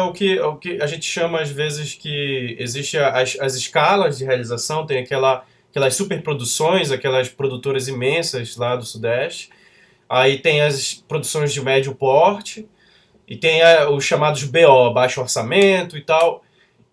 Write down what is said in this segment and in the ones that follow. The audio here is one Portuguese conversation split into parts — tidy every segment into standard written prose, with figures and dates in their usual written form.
o que a gente chama às vezes que existe as escalas de realização, tem aquelas superproduções, aquelas produtoras imensas lá do Sudeste. Aí tem as produções de médio porte, e tem os chamados BO, baixo orçamento e tal.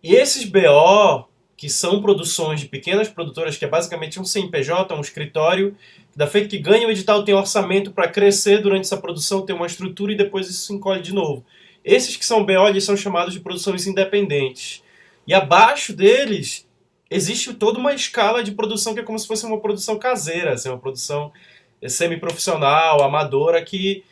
E esses BO, que são produções de pequenas produtoras, que é basicamente um CNPJ, um escritório, da feita que ganha o edital, tem orçamento para crescer durante essa produção, tem uma estrutura e depois isso se encolhe de novo. Esses que são BO, eles são chamados de produções independentes. E abaixo deles existe toda uma escala de produção que é como se fosse uma produção caseira, assim, uma produção semi-profissional, amadora, que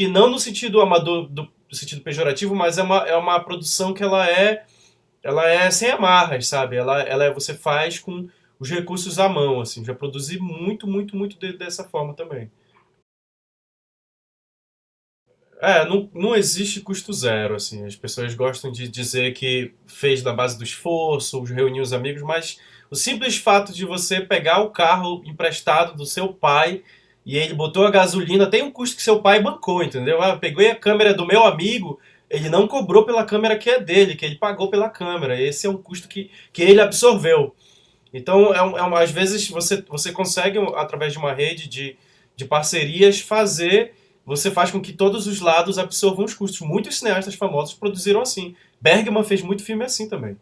não no sentido amador do sentido pejorativo, mas é uma produção que ela é sem amarras, sabe? Você faz com os recursos à mão, assim. Já produzi muito dessa forma também. Não existe custo zero, assim. As pessoas gostam de dizer que fez na base do esforço, reunir os amigos, mas o simples fato de você pegar o carro emprestado do seu pai e ele botou a gasolina, tem um custo que seu pai bancou, entendeu? Ah, eu peguei a câmera do meu amigo, ele não cobrou pela câmera que é dele, que ele pagou pela câmera. Esse é um custo que ele absorveu. Então, às vezes, você consegue, através de uma rede de parcerias, você faz com que todos os lados absorvam os custos. Muitos cineastas famosos produziram assim. Bergman fez muito filme assim também.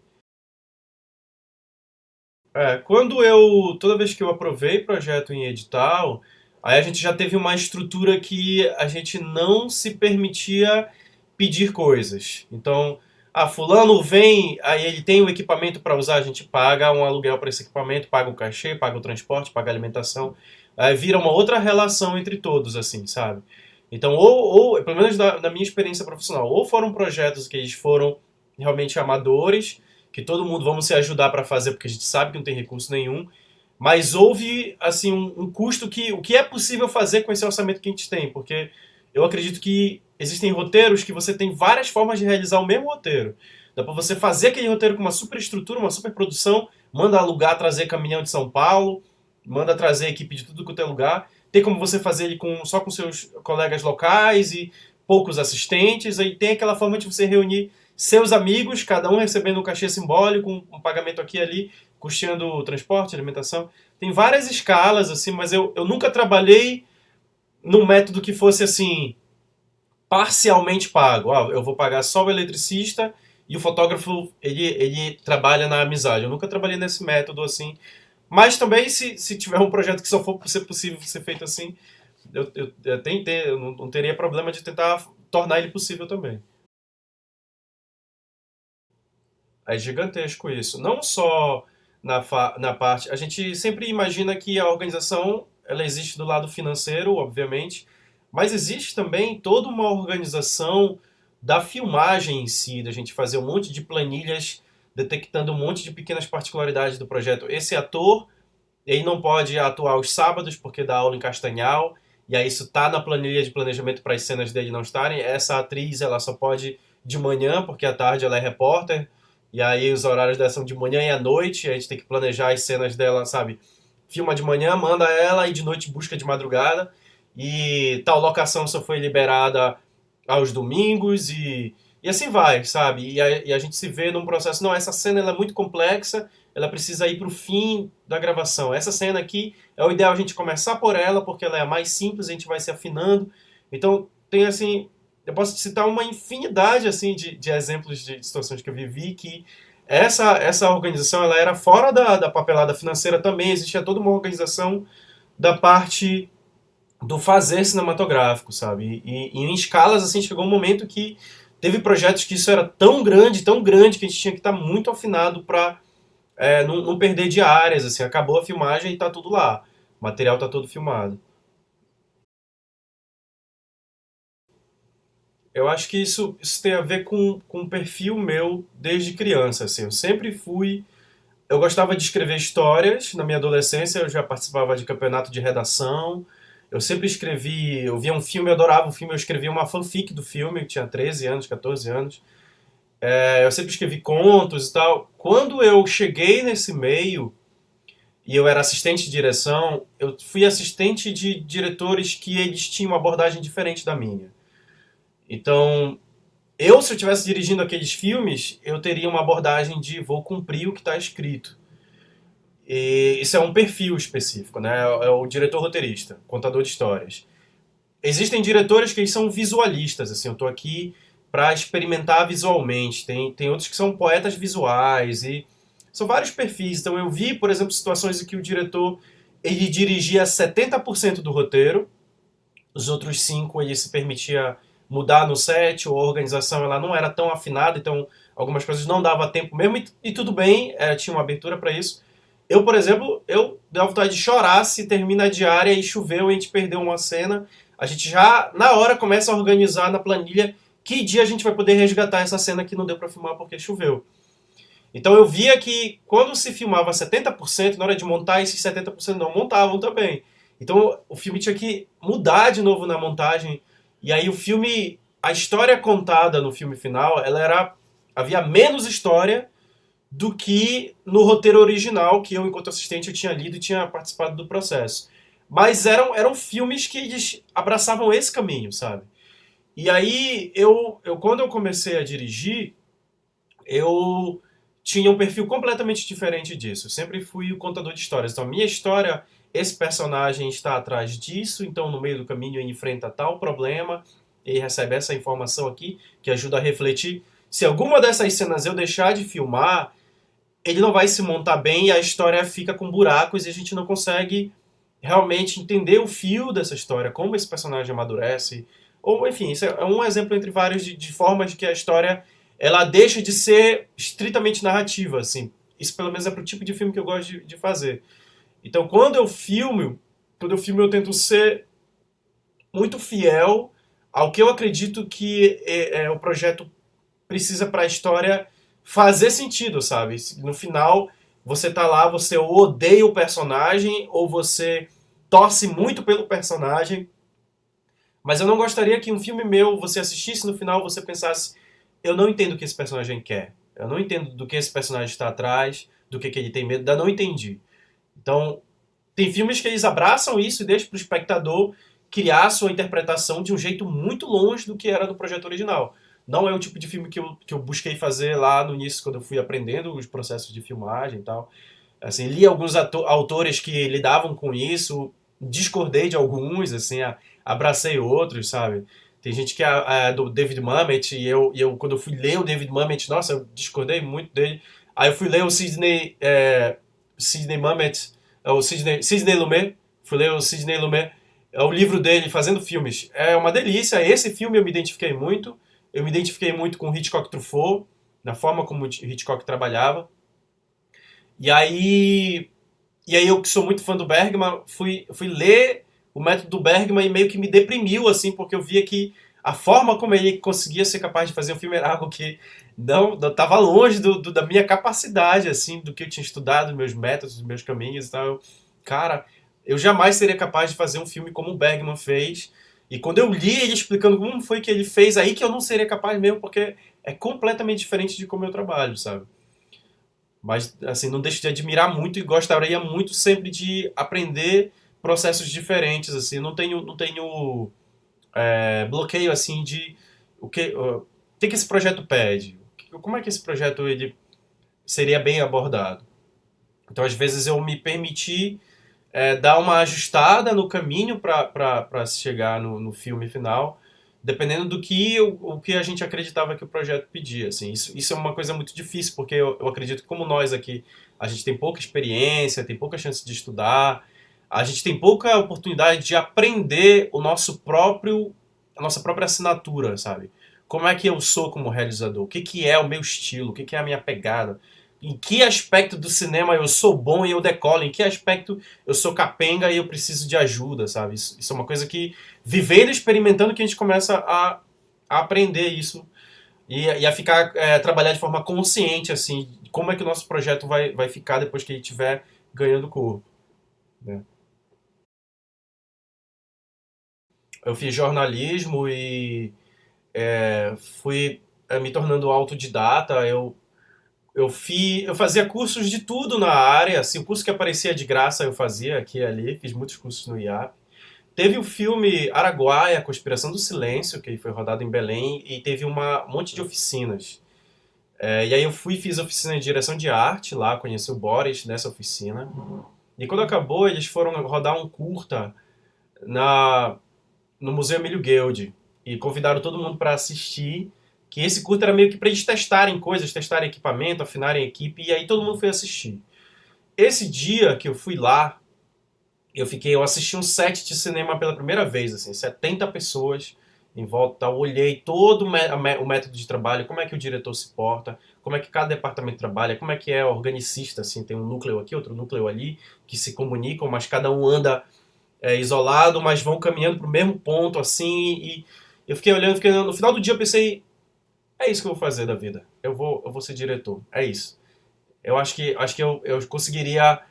Toda vez que eu aprovei projeto em edital, aí a gente já teve uma estrutura que a gente não se permitia pedir coisas. Então, fulano vem, aí ele tem o equipamento para usar, a gente paga um aluguel para esse equipamento, paga o cachê, paga o transporte, paga a alimentação. Aí vira uma outra relação entre todos, assim, sabe? Então, pelo menos na minha experiência profissional, ou foram projetos que eles foram realmente amadores, que todo mundo vamos se ajudar para fazer, porque a gente sabe que não tem recurso nenhum, mas houve assim um custo que o que é possível fazer com esse orçamento que a gente tem, porque eu acredito que existem roteiros que você tem várias formas de realizar o mesmo roteiro. Dá para você fazer aquele roteiro com uma super estrutura, uma super produção, manda alugar, trazer caminhão de São Paulo, manda trazer equipe de tudo quanto é lugar. Tem como você fazer ele só com seus colegas locais e poucos assistentes. Aí tem aquela forma de você reunir seus amigos, cada um recebendo um cachê simbólico, um pagamento aqui e ali, custeando o transporte, alimentação. Tem várias escalas, assim, mas eu nunca trabalhei num método que fosse assim, parcialmente pago. Eu vou pagar só o eletricista e o fotógrafo, ele trabalha na amizade. Eu nunca trabalhei nesse método assim. Mas também, se tiver um projeto que só for ser possível ser feito assim, eu não teria problema de tentar tornar ele possível também. É gigantesco isso. Não só na parte. A gente sempre imagina que a organização ela existe do lado financeiro, obviamente, mas existe também toda uma organização da filmagem em si, da gente fazer um monte de planilhas detectando um monte de pequenas particularidades do projeto. Esse ator, ele não pode atuar aos sábados porque dá aula em Castanhal, e aí isso tá na planilha de planejamento para as cenas dele não estarem. Essa atriz, ela só pode de manhã, porque à tarde ela é repórter, e aí os horários dela são de manhã e à noite, a gente tem que planejar as cenas dela, sabe? Filma de manhã, manda ela e de noite busca de madrugada. E tal locação só foi liberada aos domingos e assim vai, sabe? E a gente se vê num processo, não, essa cena ela é muito complexa, ela precisa ir para o fim da gravação. Essa cena aqui é o ideal a gente começar por ela, porque ela é a mais simples, a gente vai se afinando. Então, tem assim, eu posso citar uma infinidade assim de exemplos de situações que eu vivi que essa organização ela era fora da papelada financeira também, existia toda uma organização da parte do fazer cinematográfico, sabe? E em escalas assim chegou um momento que teve projetos que isso era tão grande que a gente tinha que estar muito afinado para não perder diárias, assim, acabou a filmagem e tá tudo lá. O material tá todo filmado. Eu acho que isso tem a ver com o perfil meu desde criança, assim. Eu sempre fui. Eu gostava de escrever histórias. Na minha adolescência, eu já participava de campeonato de redação. Eu sempre escrevi. Eu via um filme, eu adorava o filme. Eu escrevia uma fanfic do filme, eu tinha 13 anos, 14 anos. Eu sempre escrevi contos e tal. Quando eu cheguei nesse meio, e eu era assistente de direção, eu fui assistente de diretores que eles tinham uma abordagem diferente da minha. Então, se eu estivesse dirigindo aqueles filmes, eu teria uma abordagem de vou cumprir o que está escrito. E isso é um perfil específico, né? É o diretor roteirista, contador de histórias. Existem diretores que eles são visualistas, assim, eu tô aqui para experimentar visualmente. Tem outros que são poetas visuais e são vários perfis. Então eu vi, por exemplo, situações em que o diretor ele dirigia 70% do roteiro, os outros 5 ele se permitia mudar no set, ou a organização ela não era tão afinada, então algumas coisas não dava tempo mesmo e tudo bem, tinha uma abertura para isso. Eu, por exemplo, eu dei vontade de chorar se termina a diária e choveu e a gente perdeu uma cena. A gente já, na hora, começa a organizar na planilha que dia a gente vai poder resgatar essa cena que não deu para filmar porque choveu. Então eu via que quando se filmava 70%, na hora de montar, esses 70% não montavam também. Então o filme tinha que mudar de novo na montagem. E aí o filme, a história contada no filme final, havia menos história do que no roteiro original, que eu, enquanto assistente, eu tinha lido e tinha participado do processo. Mas eram filmes que eles abraçavam esse caminho, sabe? E aí, quando eu comecei a dirigir, eu tinha um perfil completamente diferente disso. Eu sempre fui o contador de histórias. Então, a minha história, esse personagem está atrás disso, então no meio do caminho ele enfrenta tal problema, e recebe essa informação aqui, que ajuda a refletir. Se alguma dessas cenas eu deixar de filmar, ele não vai se montar bem e a história fica com buracos e a gente não consegue realmente entender o fio dessa história, como esse personagem amadurece. Ou, enfim, isso é um exemplo entre vários de formas de que a história ela deixa de ser estritamente narrativa, assim. Isso, pelo menos, é pro tipo de filme que eu gosto de fazer. Então, quando eu filmo, eu tento ser muito fiel ao que eu acredito que o projeto precisa para a história fazer sentido, sabe? No final, você tá lá, você odeia o personagem ou você torce muito pelo personagem, mas eu não gostaria que um filme meu você assistisse no final você pensasse eu não entendo o que esse personagem quer. Eu não entendo do que esse personagem está atrás, do que ele tem medo, eu não entendi. Então, tem filmes que eles abraçam isso e deixam pro espectador criar a sua interpretação de um jeito muito longe do que era do projeto original. Não é o tipo de filme que eu busquei fazer lá no início, quando eu fui aprendendo os processos de filmagem e tal. Assim, li alguns autores que lidavam com isso, discordei de alguns, assim, abracei outros, sabe? Tem gente que é do David Mamet, e eu, quando eu fui ler o David Mamet, nossa, eu discordei muito dele. Aí eu fui ler o Sidney Mamet, o Sidney Lumet, fui ler o Sidney Lumet, é o livro dele, Fazendo Filmes. É uma delícia, esse filme eu me identifiquei muito. Eu me identifiquei muito com Hitchcock Truffaut, na forma como Hitchcock trabalhava. E aí, e aí eu que sou muito fã do Bergman, fui ler o método do Bergman e meio que me deprimiu, assim, porque eu via que a forma como ele conseguia ser capaz de fazer um filme era algo que não estava longe da minha capacidade, assim, do que eu tinha estudado, meus métodos, meus caminhos e tal. Cara, eu jamais seria capaz de fazer um filme como o Bergman fez. E quando eu li ele explicando como foi que ele fez, aí que eu não seria capaz mesmo, porque é completamente diferente de como eu trabalho, sabe? Mas, assim, não deixo de admirar muito e gostaria muito sempre de aprender processos diferentes, assim. Não tenho bloqueio, assim, de o que esse projeto pede. Como é que esse projeto ele seria bem abordado. Então, às vezes, eu me permiti dar uma ajustada no caminho para chegar no filme final, dependendo do que o que a gente acreditava que o projeto pedia. Assim. Isso é uma coisa muito difícil, porque eu acredito que como nós aqui, a gente tem pouca experiência, tem pouca chance de estudar, a gente tem pouca oportunidade de aprender a nossa própria assinatura, sabe? Como é que eu sou como realizador? O que, que é o meu estilo? O que, que é a minha pegada? Em que aspecto do cinema eu sou bom e eu decolo? Em que aspecto eu sou capenga e eu preciso de ajuda, sabe? Isso é uma coisa que, vivendo e experimentando, que a gente começa a aprender isso e a ficar, trabalhar de forma consciente, assim, como é que o nosso projeto vai ficar depois que ele estiver ganhando corpo, né? Eu fiz jornalismo e fui me tornando autodidata. Eu fazia cursos de tudo na área, assim, o curso que aparecia de graça eu fazia aqui e ali, fiz muitos cursos no IAP. Teve o filme Araguaia, A Conspiração do Silêncio, que foi rodado em Belém, e teve um monte de oficinas. E aí eu fui e fiz oficina de direção de arte lá, conheci o Boris nessa oficina. E quando acabou, eles foram rodar um curta na, no Museu Emílio Guild. E convidaram todo mundo para assistir, que esse curta era meio que para eles testarem coisas, testarem equipamento, afinarem a equipe, e aí todo mundo foi assistir. Esse dia que eu fui lá, eu assisti um set de cinema pela primeira vez, assim, 70 pessoas em volta, eu olhei todo o método de trabalho, como é que o diretor se porta, como é que cada departamento trabalha, como é que é organicista, assim, tem um núcleo aqui, outro núcleo ali, que se comunicam, mas cada um anda isolado, mas vão caminhando para o mesmo ponto, assim, e eu fiquei olhando, no final do dia eu pensei, é isso que eu vou fazer da vida, eu vou ser diretor, é isso. Eu acho que eu conseguiria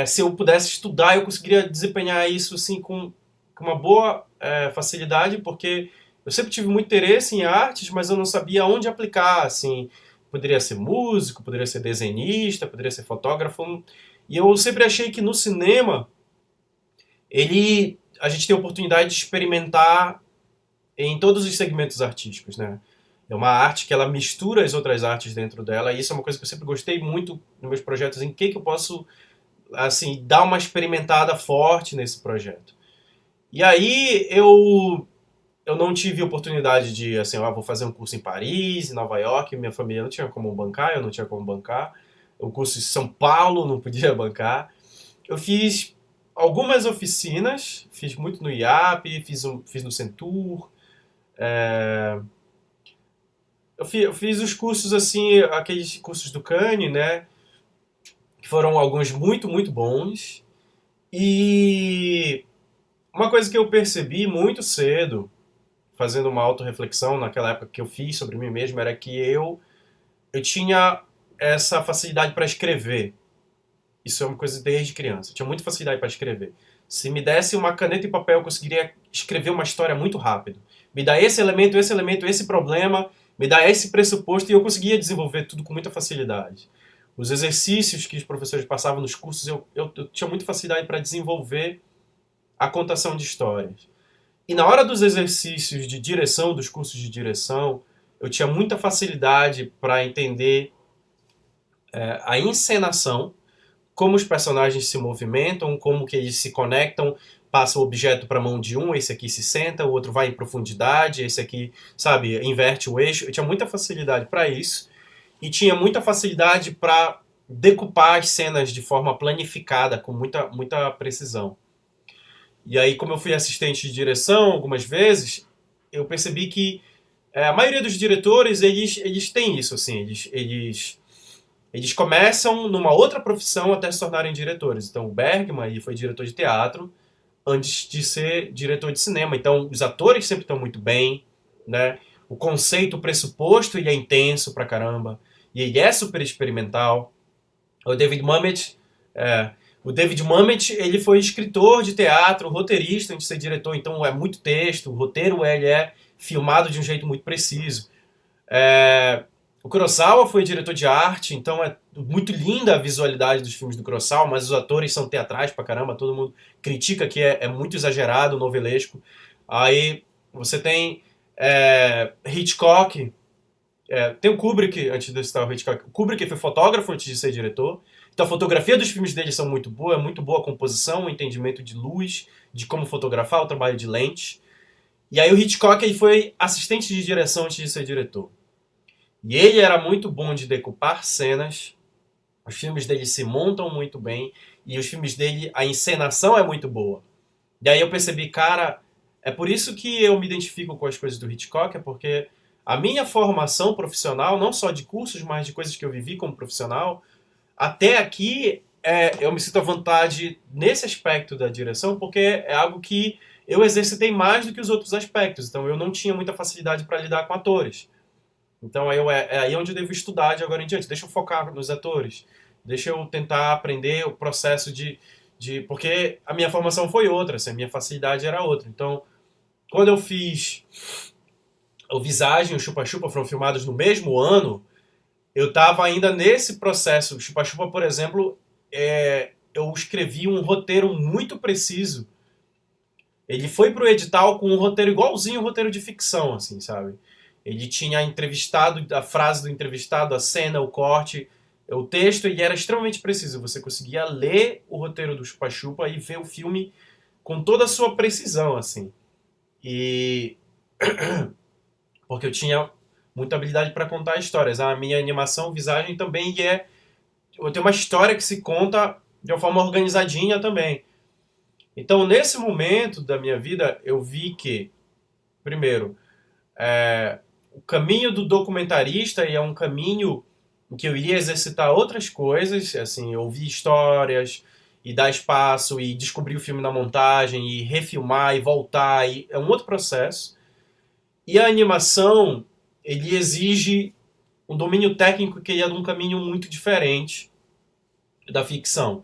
se eu pudesse estudar, eu conseguiria desempenhar isso assim, com uma boa facilidade, porque eu sempre tive muito interesse em artes, mas eu não sabia onde aplicar. Assim, poderia ser músico, poderia ser desenhista, poderia ser fotógrafo. E eu sempre achei que no cinema a gente tem a oportunidade de experimentar em todos os segmentos artísticos, né? É uma arte que ela mistura as outras artes dentro dela, e isso é uma coisa que eu sempre gostei muito nos meus projetos, em que eu posso assim, dar uma experimentada forte nesse projeto. E aí eu não tive oportunidade de, assim, vou fazer um curso em Paris, em Nova York, minha família não tinha como bancar, eu não tinha como bancar. O curso em São Paulo não podia bancar. Eu fiz algumas oficinas, fiz muito no IAP, fiz no Centur. Eu fiz os cursos, assim, aqueles cursos do Cane, né? Que foram alguns muito, muito bons. E uma coisa que eu percebi muito cedo, fazendo uma autorreflexão naquela época que eu fiz sobre mim mesmo, era que eu tinha essa facilidade para escrever. Isso é uma coisa desde criança. Eu tinha muita facilidade para escrever. Se me desse uma caneta e papel, eu conseguiria escrever uma história muito rápido. Me dá esse elemento, esse problema, me dá esse pressuposto e eu conseguia desenvolver tudo com muita facilidade. Os exercícios que os professores passavam nos cursos, eu tinha muita facilidade para desenvolver a contação de histórias. E na hora dos exercícios de direção, dos cursos de direção, eu tinha muita facilidade para entender a encenação, como os personagens se movimentam, como que eles se conectam, passa o objeto para a mão de um, esse aqui se senta, o outro vai em profundidade, esse aqui, sabe, inverte o eixo. Eu tinha muita facilidade para isso e tinha muita facilidade para decupar as cenas de forma planificada, com muita, muita precisão. E aí, como eu fui assistente de direção algumas vezes, eu percebi que a maioria dos diretores, eles têm isso, assim, eles começam numa outra profissão até se tornarem diretores. Então, o Bergman ele foi diretor de teatro antes de ser diretor de cinema. Então, os atores sempre estão muito bem, né? O conceito, o pressuposto, ele é intenso pra caramba. E ele é super experimental. O David Mamet, é, o David Mamet, ele foi escritor de teatro, roteirista antes de ser diretor, então é muito texto, o roteiro ele é filmado de um jeito muito preciso. O Kurosawa foi diretor de arte, então é muito linda a visualidade dos filmes do Kurosawa, mas os atores são teatrais pra caramba, todo mundo critica que é muito exagerado, novelesco. Aí você tem Hitchcock, tem o Kubrick, antes de citar o Hitchcock. O Kubrick foi fotógrafo antes de ser diretor. Então a fotografia dos filmes dele são muito boa a composição, o entendimento de luz, de como fotografar, o trabalho de lente. E aí o Hitchcock ele foi assistente de direção antes de ser diretor. E ele era muito bom de decupar cenas, os filmes dele se montam muito bem, e os filmes dele, a encenação é muito boa. E aí eu percebi, cara, é por isso que eu me identifico com as coisas do Hitchcock, é porque a minha formação profissional, não só de cursos, mas de coisas que eu vivi como profissional, até aqui eu me sinto à vontade nesse aspecto da direção, porque é algo que eu exercitei mais do que os outros aspectos. Então eu não tinha muita facilidade para lidar com atores. Então é aí onde eu devo estudar de agora em diante. Deixa eu focar nos atores. Deixa eu tentar aprender o processo porque a minha formação foi outra, assim, a minha facilidade era outra. Então, quando eu fiz o Visagem e o Chupa Chupa foram filmados no mesmo ano, eu estava ainda nesse processo. O Chupa Chupa, por exemplo, eu escrevi um roteiro muito preciso Ele foi pro edital com um roteiro igualzinho um roteiro de ficção, assim, sabe? Ele tinha entrevistado, a frase do entrevistado, a cena, o corte, o texto, e era extremamente preciso. Você conseguia ler o roteiro do Chupa Chupa e ver o filme com toda a sua precisão, assim. E porque eu tinha muita habilidade para contar histórias. A minha animação, visagem também eu tenho uma história que se conta de uma forma organizadinha também. Então, nesse momento da minha vida, eu vi que, primeiro, o caminho do documentarista é um caminho em que eu iria exercitar outras coisas, assim, ouvir histórias e dar espaço e descobrir o filme na montagem e refilmar e voltar, e é um outro processo. E a animação, ele exige um domínio técnico que é de um caminho muito diferente da ficção.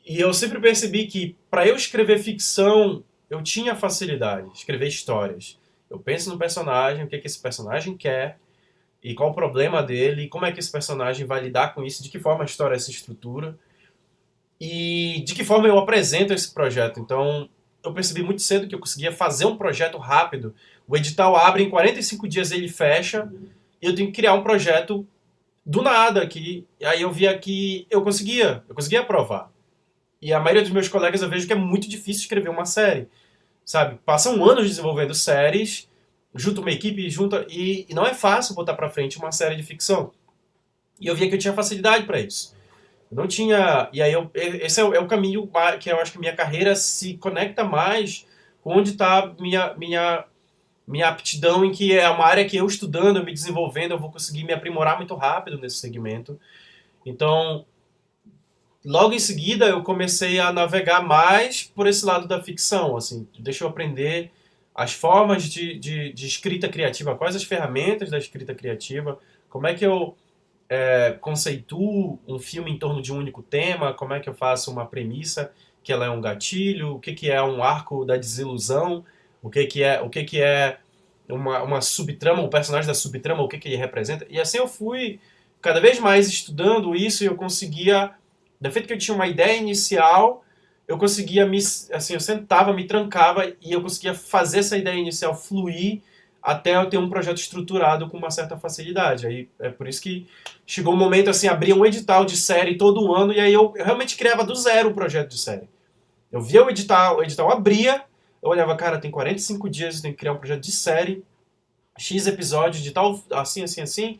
E eu sempre percebi que para eu escrever ficção, eu tinha facilidade, escrever histórias. Eu penso no personagem, o que, que esse personagem quer, e qual o problema dele, e como é que esse personagem vai lidar com isso, de que forma a história se estrutura, e de que forma eu apresento esse projeto. Então, eu percebi muito cedo que eu conseguia fazer um projeto rápido. O edital abre, em 45 dias ele fecha, e eu tenho que criar um projeto do nada aqui. E aí eu via que eu conseguia aprovar. E a maioria dos meus colegas eu vejo que é muito difícil escrever uma série, sabe? Passam anos desenvolvendo séries, junta uma equipe, e não é fácil botar pra frente uma série de ficção. E eu via que eu tinha facilidade para isso. Eu não tinha, e aí esse é o caminho que eu acho que minha carreira se conecta mais com onde está minha aptidão, em que é uma área que eu estudando, eu me desenvolvendo, eu vou conseguir me aprimorar muito rápido nesse segmento. Então, logo em seguida eu comecei a navegar mais por esse lado da ficção, assim, deixa eu aprender as formas de escrita criativa, quais as ferramentas da escrita criativa, como é que eu conceituo um filme em torno de um único tema, como é que eu faço uma premissa que ela é um gatilho, o que, que é um arco da desilusão, o que é uma subtrama, o personagem da subtrama, o que, que ele representa. E assim eu fui cada vez mais estudando isso e eu conseguia, da feito que eu tinha uma ideia inicial, eu conseguia assim, eu sentava, me trancava e eu conseguia fazer essa ideia inicial fluir até eu ter um projeto estruturado com uma certa facilidade. Aí é por isso que chegou um momento assim, abria um edital de série todo ano e aí eu realmente criava do zero o projeto de série. Eu via o edital abria, eu olhava, cara, tem 45 dias, eu tenho que criar um projeto de série, X episódios de tal, assim, assim, assim,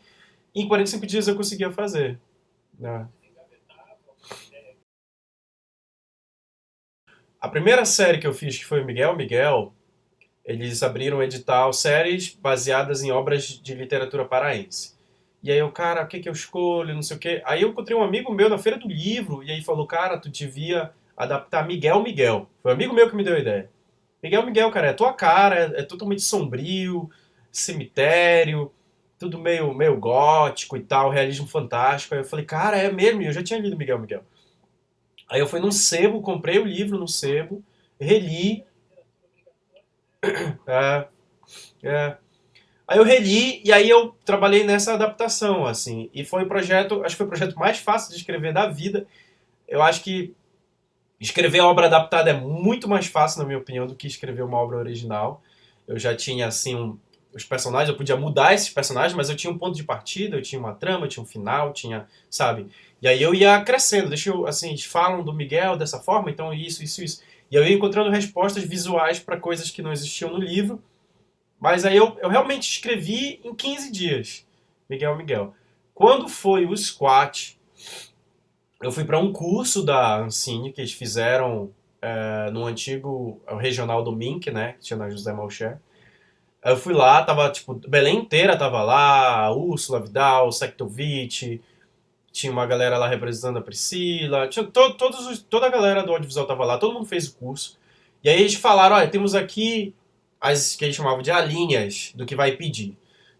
e em 45 dias eu conseguia fazer. Né? A primeira série que eu fiz, que foi o Miguel Miguel, eles abriram um edital séries baseadas em obras de literatura paraense. E aí eu, cara, o que que eu escolho, não sei o quê. Aí eu encontrei um amigo meu na Feira do Livro, e aí falou, cara, tu devia adaptar Miguel Miguel. Foi um amigo meu que me deu a ideia. Miguel Miguel, cara, é tua cara, é totalmente sombrio, cemitério, tudo meio gótico e tal, realismo fantástico. Aí eu falei, cara, é mesmo, eu já tinha lido Miguel Miguel. Aí eu fui num sebo, comprei o livro no sebo, reli, é, é. Aí eu reli e aí eu trabalhei nessa adaptação, assim. E foi o projeto, acho que foi o projeto mais fácil de escrever da vida. Eu acho que escrever obra adaptada é muito mais fácil, na minha opinião, do que escrever uma obra original. Eu já tinha, assim, os personagens, eu podia mudar esses personagens, mas eu tinha um ponto de partida, eu tinha uma trama, eu tinha um final, tinha, sabe? E aí eu ia crescendo, deixa eu, assim, eles falam do Miguel dessa forma, então isso, isso, isso. E eu ia encontrando respostas visuais para coisas que não existiam no livro, mas aí eu realmente escrevi em 15 dias, Miguel Miguel. Quando foi o Squat, eu fui para um curso da Ancine que eles fizeram no antigo regional do MINC, né, que tinha na José Malcher. Eu fui lá, tava, tipo, Belém inteira tava lá, a Úrsula Vidal, o Sektovic, tinha uma galera lá representando a Priscila, tinha toda a galera do audiovisual tava lá, todo mundo fez o curso. E aí eles falaram, olha, temos aqui as que eles chamavam de alíneas do que vai pedir.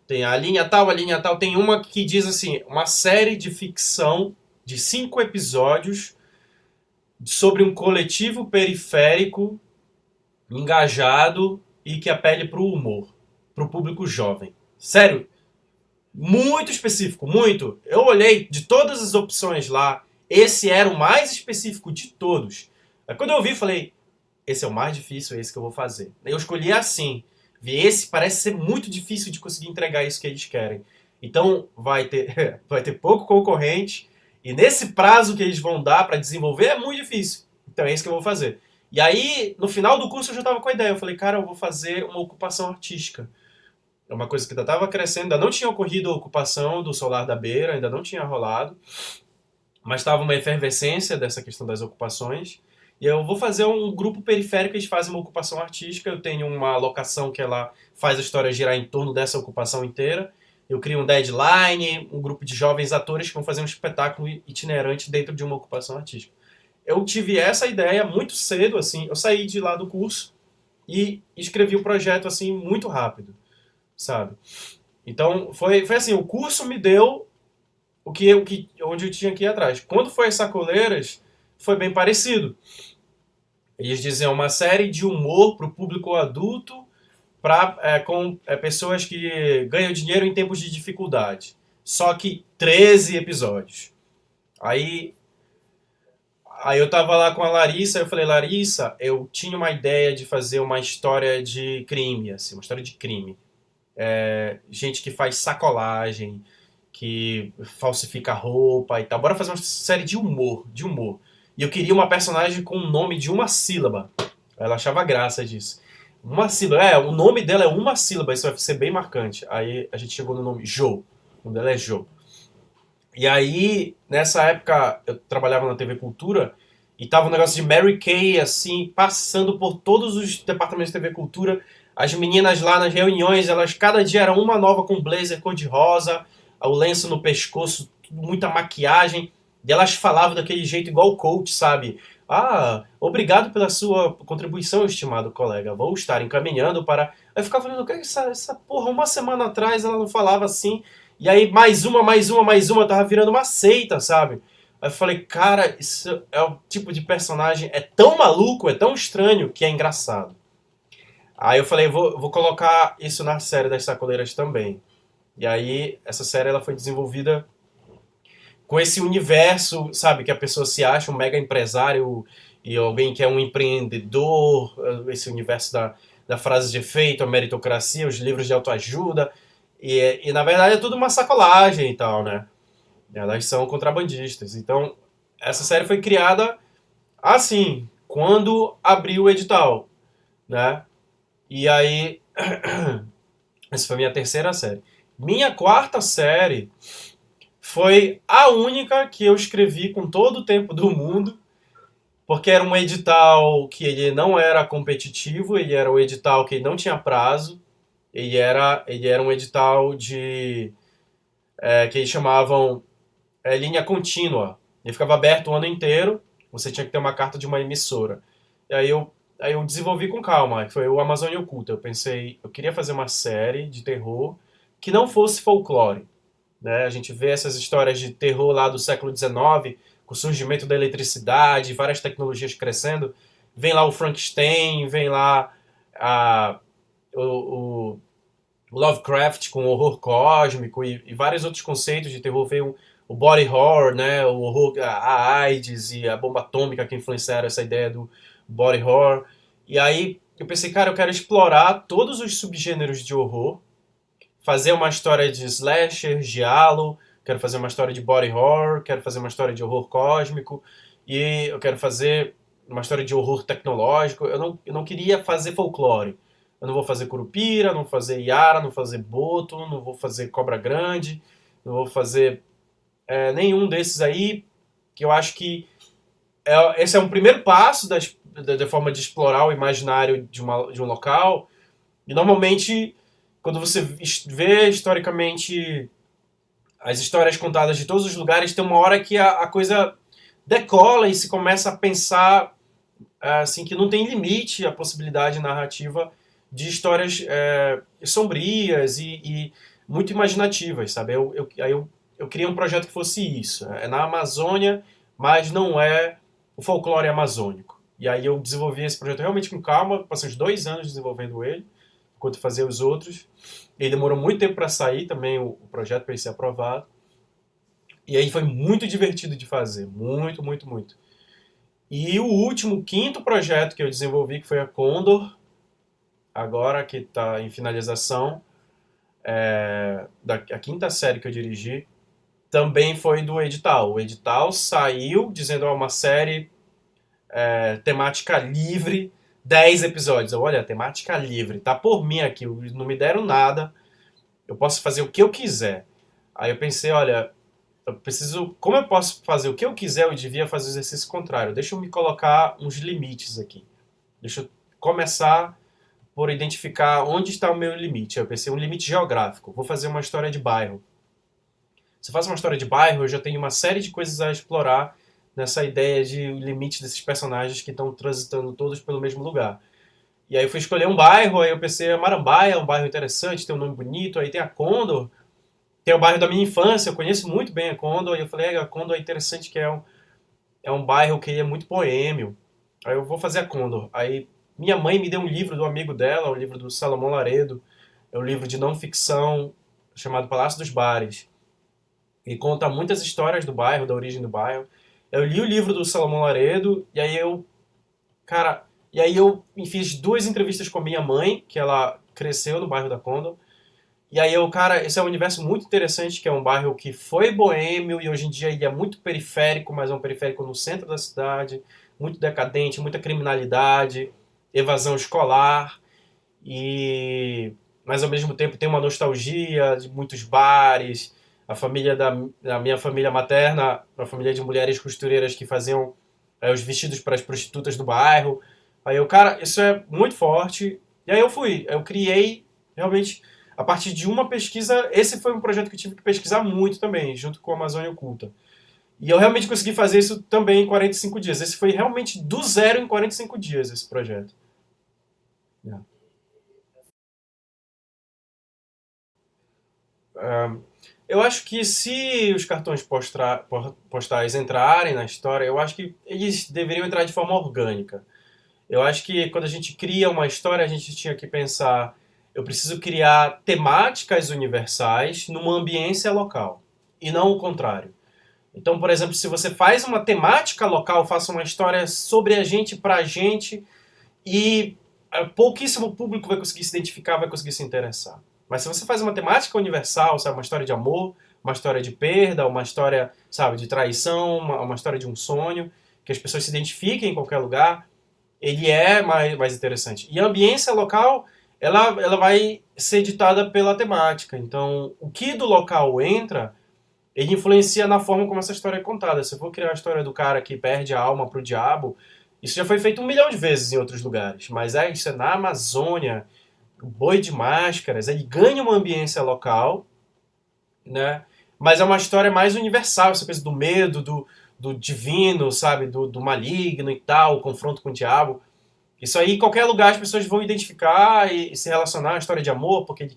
Tem a linha tal, tem uma que diz assim, uma série de ficção de 5 episódios sobre um coletivo periférico engajado e que apele para o humor, para o público jovem. Sério, muito específico, muito. Eu olhei de todas as opções lá, esse era o mais específico de todos. Aí quando eu vi, falei, esse é o mais difícil, é esse que eu vou fazer. Eu escolhi assim. Esse parece ser muito difícil de conseguir entregar isso que eles querem. Então vai ter pouco concorrente e nesse prazo que eles vão dar para desenvolver é muito difícil. Então é isso que eu vou fazer. E aí, no final do curso eu já estava com a ideia. Eu falei, cara, eu vou fazer uma ocupação artística. É uma coisa que ainda estava crescendo, ainda não tinha ocorrido a ocupação do Solar da Beira, ainda não tinha rolado, mas estava uma efervescência dessa questão das ocupações. E eu vou fazer um grupo periférico, eles fazem uma ocupação artística, eu tenho uma locação que ela faz a história girar em torno dessa ocupação inteira. Eu crio um deadline, um grupo de jovens atores que vão fazer um espetáculo itinerante dentro de uma ocupação artística. Eu tive essa ideia muito cedo, assim, eu saí de lá do curso e escrevi o projeto, assim, muito rápido, sabe? Então, foi assim, o curso me deu onde eu tinha que ir atrás. Quando foi as Sacoleiras, foi bem parecido. Eles diziam uma série de humor para o público adulto, com pessoas que ganham dinheiro em tempos de dificuldade. Só que 13 episódios. Aí, aí eu tava lá com a Larissa, eu falei, Larissa, eu tinha uma ideia de fazer uma história de crime, assim, uma história de crime. Gente que faz sacolagem, que falsifica roupa e tal. Bora fazer uma série de humor. E eu queria uma personagem com um nome de uma sílaba. Ela achava graça disso. Uma sílaba. O nome dela é uma sílaba, isso vai ser bem marcante. Aí a gente chegou no nome Jo. O nome dela é Jo. E aí, nessa época, eu trabalhava na TV Cultura e tava um negócio de Mary Kay, assim, passando por todos os departamentos de TV Cultura. As meninas lá nas reuniões, elas cada dia eram uma nova com blazer cor-de-rosa, o lenço no pescoço, muita maquiagem. E elas falavam daquele jeito igual o coach, sabe? Ah, obrigado pela sua contribuição, estimado colega. Vou estar encaminhando para... Aí eu ficava falando, o que é essa porra? Uma semana atrás ela não falava assim. E aí mais uma, tava virando uma seita, sabe? Aí eu falei, cara, isso é o tipo de personagem, é tão maluco, é tão estranho, que é engraçado. Aí eu falei, vou colocar isso na série das Sacoleiras também. E aí, essa série ela foi desenvolvida com esse universo, sabe, que a pessoa se acha um mega empresário e alguém que é um empreendedor, esse universo da frase de efeito, a meritocracia, os livros de autoajuda, e na verdade é tudo uma sacolagem e tal, né? Elas são contrabandistas. Então, essa série foi criada assim, quando abriu o edital, né? E aí, essa foi a minha terceira série. Minha quarta série foi a única que eu escrevi com todo o tempo do mundo, porque era um edital que ele não era competitivo, ele era um edital que não tinha prazo, ele era um edital que eles chamavam linha contínua. Ele ficava aberto o ano inteiro, você tinha que ter uma carta de uma emissora. E aí eu desenvolvi com calma, que foi o Amazônia Oculta. Eu pensei, eu queria fazer uma série de terror que não fosse folclore. Né? A gente vê essas histórias de terror lá do século XIX, com o surgimento da eletricidade, várias tecnologias crescendo. Vem lá o Frankenstein, vem lá o Lovecraft com o horror cósmico e vários outros conceitos de terror. Veio o body horror, né? O horror, a AIDS e a bomba atômica que influenciaram essa ideia do body horror. E aí eu pensei, cara, eu quero explorar todos os subgêneros de horror, fazer uma história de slasher, giallo, quero fazer uma história de body horror, quero fazer uma história de horror cósmico, e eu quero fazer uma história de horror tecnológico. Eu não queria fazer folclore. Eu não vou fazer Curupira, não vou fazer Yara, não vou fazer Boto, não vou fazer Cobra Grande, não vou fazer nenhum desses aí, que eu acho que esse é um primeiro passo da forma de explorar o imaginário de um local. E normalmente, quando você vê historicamente as histórias contadas de todos os lugares, tem uma hora que a coisa decola e se começa a pensar assim, que não tem limite a possibilidade narrativa de histórias sombrias e muito imaginativas, sabe? Eu criei um projeto que fosse isso. É na Amazônia, mas não é o folclore amazônico. E aí eu desenvolvi esse projeto realmente com calma, passei uns 2 anos desenvolvendo ele, enquanto fazia os outros. Ele demorou muito tempo para sair também, o projeto, para ele ser aprovado. E aí foi muito divertido de fazer, muito, muito, muito. E o último, quinto projeto que eu desenvolvi, que foi a Condor, agora que está em finalização, a quinta série que eu dirigi, também foi do edital. O edital saiu dizendo uma série temática livre, 10 episódios. Olha, temática livre, tá por mim aqui, não me deram nada, eu posso fazer o que eu quiser. Aí eu pensei, olha, eu preciso, como eu posso fazer o que eu quiser, eu devia fazer o exercício contrário. Deixa eu me colocar uns limites aqui. Deixa eu começar por identificar onde está o meu limite. Aí eu pensei, um limite geográfico. Vou fazer uma história de bairro. Se eu faço uma história de bairro, eu já tenho uma série de coisas a explorar nessa ideia de limite desses personagens que estão transitando todos pelo mesmo lugar. E aí eu fui escolher um bairro, aí eu pensei, Marambaia é um bairro interessante, tem um nome bonito, aí tem a Condor, tem o bairro da minha infância, eu conheço muito bem a Condor, e eu falei, a Condor é interessante que é um bairro que é muito boêmio. Aí eu vou fazer a Condor. Aí minha mãe me deu um livro do amigo dela, o livro do Salomão Laredo, é um livro de não ficção chamado Palácio dos Bares. E conta muitas histórias do bairro, da origem do bairro. Eu li o livro do Salomão Laredo, e aí cara, e aí eu fiz duas entrevistas com a minha mãe, que ela cresceu no bairro da Condor. E aí cara, esse é um universo muito interessante, que é um bairro que foi boêmio e hoje em dia ele é muito periférico, mas é um periférico no centro da cidade, muito decadente, muita criminalidade, evasão escolar e mas ao mesmo tempo tem uma nostalgia de muitos bares. A família da minha família materna, uma família de mulheres costureiras que faziam os vestidos para as prostitutas do bairro. Aí eu, cara, isso é muito forte. E aí eu criei realmente a partir de uma pesquisa. Esse foi um projeto que eu tive que pesquisar muito também, junto com a Amazônia Oculta. E eu realmente consegui fazer isso também em 45 dias. Esse foi realmente do zero em 45 dias, esse projeto. Yeah. Eu acho que se os cartões postais entrarem na história, eu acho que eles deveriam entrar de forma orgânica. Eu acho que quando a gente cria uma história, a gente tinha que pensar, eu preciso criar temáticas universais numa ambiência local, e não o contrário. Então, por exemplo, se você faz uma temática local, faça uma história sobre a gente, pra gente, e pouquíssimo público vai conseguir se identificar, vai conseguir se interessar. Mas se você faz uma temática universal, sabe, uma história de amor, uma história de perda, uma história, sabe, de traição, uma história de um sonho, que as pessoas se identifiquem em qualquer lugar, ele é mais interessante. E a ambiência local, ela vai ser ditada pela temática. Então, o que do local entra, ele influencia na forma como essa história é contada. Se eu for criar a história do cara que perde a alma pro diabo, isso já foi feito 1 milhão de vezes em outros lugares. Mas isso é na Amazônia, o Boi de Máscaras, ele ganha uma ambiência local, né? Mas é uma história mais universal, essa coisa do medo, do divino, sabe? Do maligno e tal, o confronto com o diabo. Isso aí, em qualquer lugar, as pessoas vão identificar e se relacionar à história de amor, porque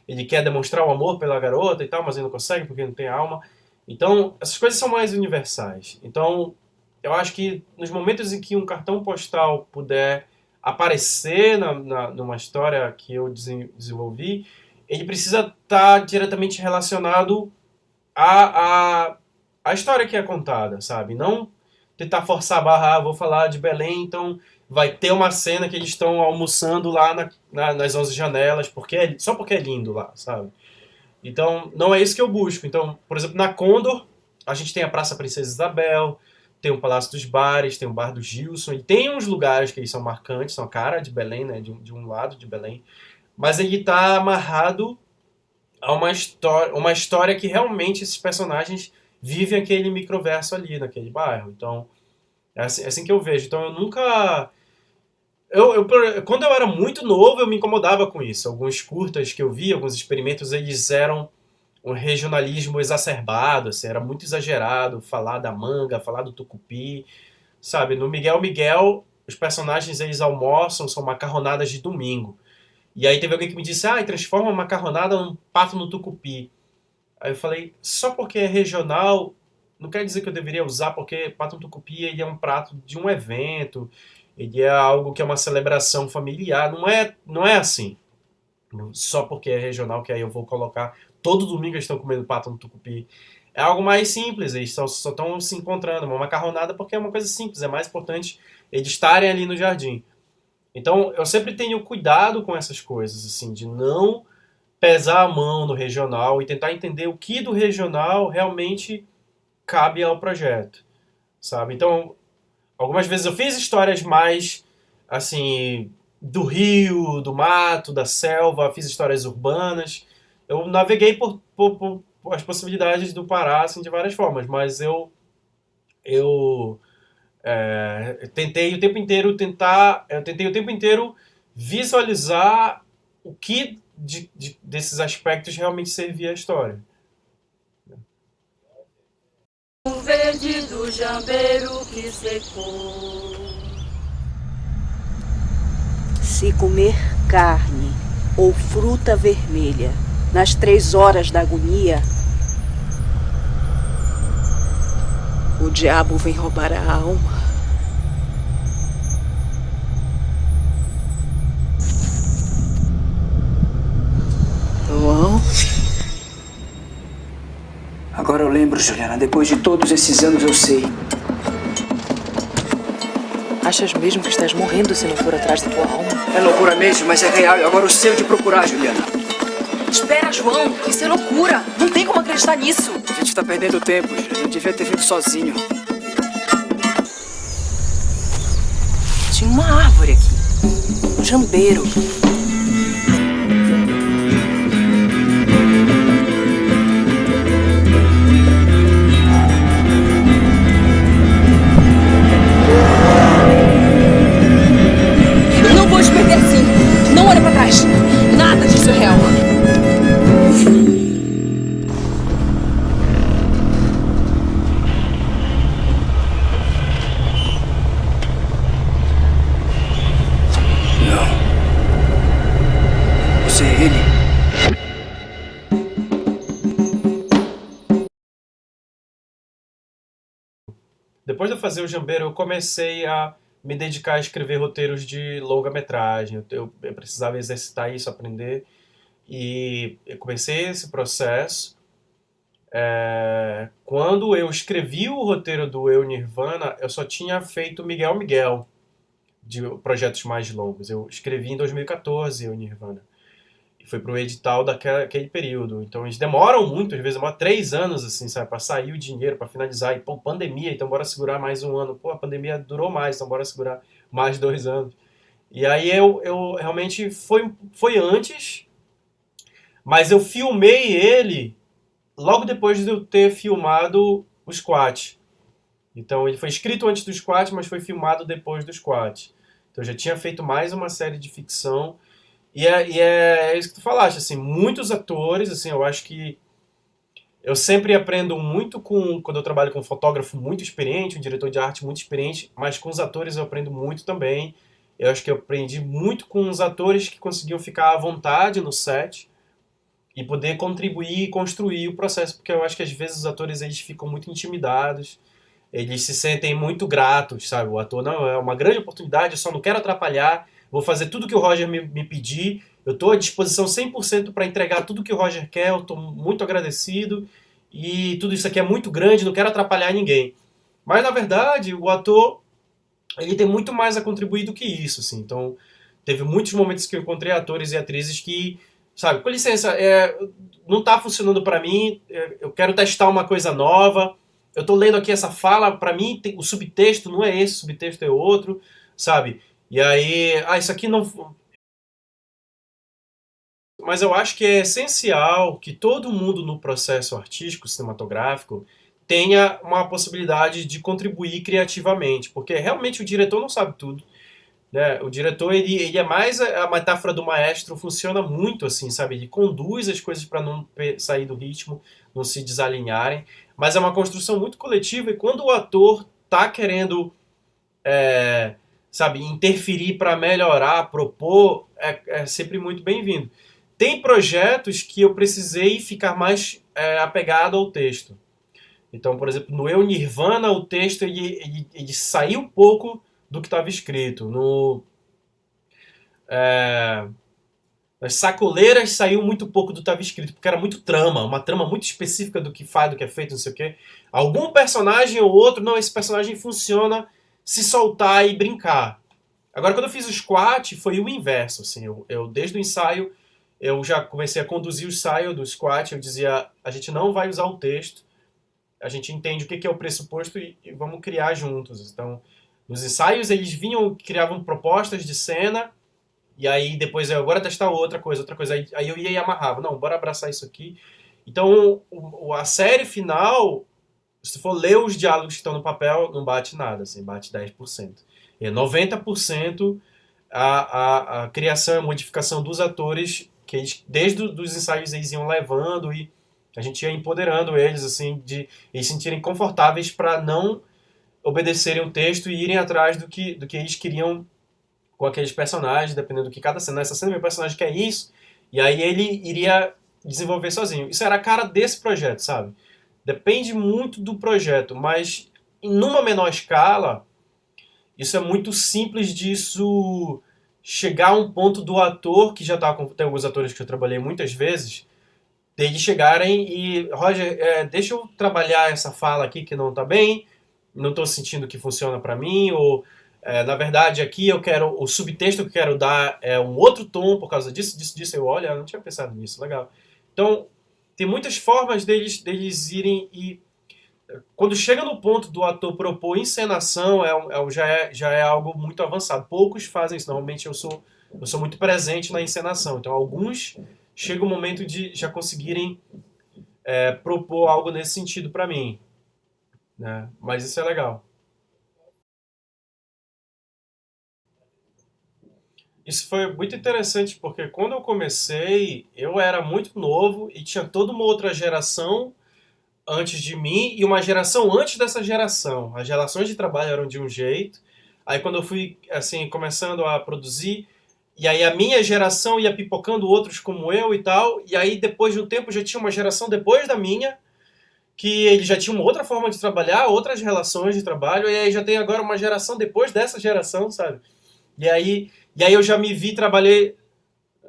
ele quer demonstrar o amor pela garota e tal, mas ele não consegue porque não tem alma. Então, essas coisas são mais universais. Então, eu acho que nos momentos em que um cartão postal puder aparecer numa história que eu desenvolvi, ele precisa estar diretamente relacionado à, à história que é contada, sabe? Não tentar forçar a barra, vou falar de Belém, então vai ter uma cena que eles estão almoçando lá nas 11 janelas, só porque é lindo lá, sabe? Então, não é isso que eu busco. Então, por exemplo, na Condor, a gente tem a Praça Princesa Isabel, tem o Palácio dos Bares, tem o Bar do Gilson, e tem uns lugares que são marcantes, são a cara de Belém, né, de um lado de Belém, mas ele está amarrado a uma história que realmente esses personagens vivem aquele microverso ali, naquele bairro. Então, é assim que eu vejo. Então, eu nunca... quando eu era muito novo, eu me incomodava com isso. Alguns curtas que eu vi, alguns experimentos, eles eram um regionalismo exacerbado, assim, era muito exagerado falar da manga, falar do tucupi, sabe? No Miguel Miguel, os personagens eles almoçam, são macarronadas de domingo. E aí teve alguém que me disse, transforma a macarronada num pato no tucupi. Aí eu falei, só porque é regional, não quer dizer que eu deveria usar, porque pato no tucupi ele é um prato de um evento, ele é algo que é uma celebração familiar, não é assim. Só porque é regional que aí eu vou colocar, todo domingo eles estão comendo pato no tucupi. é algo mais simples, eles só estão se encontrando, uma macarronada porque é uma coisa simples, é mais importante eles estarem ali no jardim. Então, eu sempre tenho cuidado com essas coisas, assim, de não pesar a mão no regional e tentar entender o que do regional realmente cabe ao projeto, sabe? Então, algumas vezes eu fiz histórias mais, assim, do rio, do mato, da selva, fiz histórias urbanas. Eu naveguei por as possibilidades do Pará, assim, de várias formas, mas eu eu tentei o tempo inteiro visualizar o que desses aspectos realmente servia à história. O verde do jambeiro que secou. Se comer carne ou fruta vermelha nas 3 horas da agonia, o diabo vem roubar a alma. João? Agora eu lembro, Juliana. Depois de todos esses anos, eu sei. Achas mesmo que estás morrendo se não for atrás da tua alma? É loucura mesmo, mas é real. E agora eu sei onde procurar, Juliana. Espera, João! Isso é loucura! Não tem como acreditar nisso! A gente tá perdendo tempo, Juliana. Eu devia ter vindo sozinho. Tinha uma árvore aqui. Um jambeiro. Não vou te perder assim! Não olha pra trás! Nada disso é real! Não. Você é ele. Depois de eu fazer o Jambeiro, eu comecei a me dedicar a escrever roteiros de longa-metragem. Eu precisava exercitar isso, aprender. E eu comecei esse processo. Quando eu escrevi o roteiro do Eu Nirvana, eu só tinha feito Miguel Miguel, de projetos mais longos. Eu escrevi em 2014 Eu Nirvana. E foi pro edital daquele período. Então eles demoram muito, às vezes demora 3 anos, assim, sabe, pra sair o dinheiro, pra finalizar. E, pô, pandemia, então bora segurar mais um ano. Pô, a pandemia durou mais, então bora segurar mais 2 anos. E aí eu realmente foi antes, mas eu filmei ele logo depois de eu ter filmado o Squat. Então ele foi escrito antes do Squat, mas foi filmado depois do Squat. Então eu já tinha feito mais uma série de ficção. E é isso que tu falaste, assim, muitos atores, assim, eu acho que eu sempre aprendo muito quando eu trabalho com um fotógrafo muito experiente, um diretor de arte muito experiente, mas com os atores eu aprendo muito também. Eu acho que eu aprendi muito com os atores que conseguiam ficar à vontade no set e poder contribuir e construir o processo, porque eu acho que às vezes os atores eles ficam muito intimidados, eles se sentem muito gratos, sabe? O ator, não, é uma grande oportunidade, eu só não quero atrapalhar, vou fazer tudo que o Roger me pedir, eu estou à disposição 100% para entregar tudo que o Roger quer, eu estou muito agradecido, e tudo isso aqui é muito grande, não quero atrapalhar ninguém. Mas, na verdade, o ator, ele tem muito mais a contribuir do que isso, assim. Então, teve muitos momentos que eu encontrei atores e atrizes que, sabe, com licença, não está funcionando para mim, eu quero testar uma coisa nova, eu estou lendo aqui essa fala, para mim o subtexto não é esse, o subtexto é outro, sabe? E aí, isso aqui não. Mas eu acho que é essencial que todo mundo no processo artístico, cinematográfico, tenha uma possibilidade de contribuir criativamente, porque realmente o diretor não sabe tudo, né? O diretor ele é mais a metáfora do maestro, funciona muito assim, sabe? Ele conduz as coisas para não sair do ritmo, não se desalinharem, mas é uma construção muito coletiva e quando o ator tá querendo, sabe, interferir para melhorar, propor, é sempre muito bem-vindo. Tem projetos que eu precisei ficar mais apegado ao texto. Então, por exemplo, no Eu Nirvana, o texto ele saiu um pouco do que estava escrito. Nas sacoleiras saiu muito pouco do que estava escrito, porque era muito trama, uma trama muito específica do que faz, do que é feito, não sei o quê. Algum personagem ou outro, não, esse personagem funciona se soltar e brincar. Agora, quando eu fiz o squat, foi o inverso, assim, eu desde o ensaio, eu já comecei a conduzir o ensaio do squat, eu dizia, a gente não vai usar o texto, a gente entende o que é o pressuposto e vamos criar juntos. Então, nos ensaios eles vinham, criavam propostas de cena, e aí depois eu agora testar outra coisa. Aí eu ia e amarrava. Não, bora abraçar isso aqui. Então, a série final, se for ler os diálogos que estão no papel, não bate nada, assim, bate 10%. É 90% a criação e a modificação dos atores, que eles, desde os ensaios eles iam levando e a gente ia empoderando eles, assim, de eles se sentirem confortáveis para não obedecerem o texto e irem atrás do que eles queriam com aqueles personagens, dependendo do que cada cena. Essa cena, meu personagem quer isso, e aí ele iria desenvolver sozinho. Isso era a cara desse projeto, sabe? Depende muito do projeto, mas numa menor escala, isso é muito simples disso chegar a um ponto do ator, que já tá com. Tem alguns atores que eu trabalhei muitas vezes, deles chegarem e, Roger, deixa eu trabalhar essa fala aqui que não tá bem, não tô sentindo que funciona pra mim, ou na verdade aqui eu quero, o subtexto que eu quero dar é um outro tom por causa disso, eu olho, eu não tinha pensado nisso, legal. Então, tem muitas formas deles irem e quando chega no ponto do ator propor encenação, já é algo muito avançado. Poucos fazem isso. Normalmente eu sou muito presente na encenação. Então, alguns chega o momento de já conseguirem propor algo nesse sentido para mim. Né? Mas isso é legal. Isso foi muito interessante, porque quando eu comecei, eu era muito novo e tinha toda uma outra geração antes de mim e uma geração antes dessa geração. As relações de trabalho eram de um jeito. Aí quando eu fui assim começando a produzir, e aí a minha geração ia pipocando outros como eu e tal, e aí depois de um tempo já tinha uma geração depois da minha, que ele já tinha uma outra forma de trabalhar, outras relações de trabalho, e aí já tem agora uma geração depois dessa geração, sabe? E aí eu já me vi, trabalhei.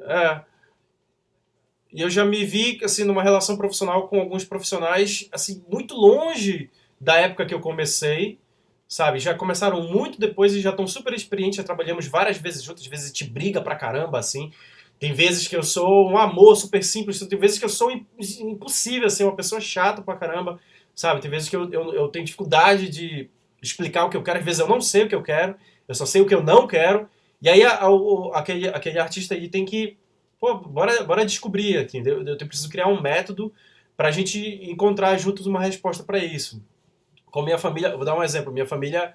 É, e eu já me vi, assim, numa relação profissional com alguns profissionais, assim, muito longe da época que eu comecei, sabe? Já começaram muito depois e já estão super experientes, já trabalhamos várias vezes juntos, às vezes a gente briga pra caramba, assim. Tem vezes que eu sou um amor super simples, tem vezes que eu sou impossível, assim, uma pessoa chata pra caramba, sabe? Tem vezes que eu tenho dificuldade de explicar o que eu quero, às vezes eu não sei o que eu quero, eu só sei o que eu não quero, e aí aquele artista aí tem que pô, bora descobrir aqui. Eu preciso criar um método para a gente encontrar juntos uma resposta para isso. Com minha família, vou dar um exemplo. Minha família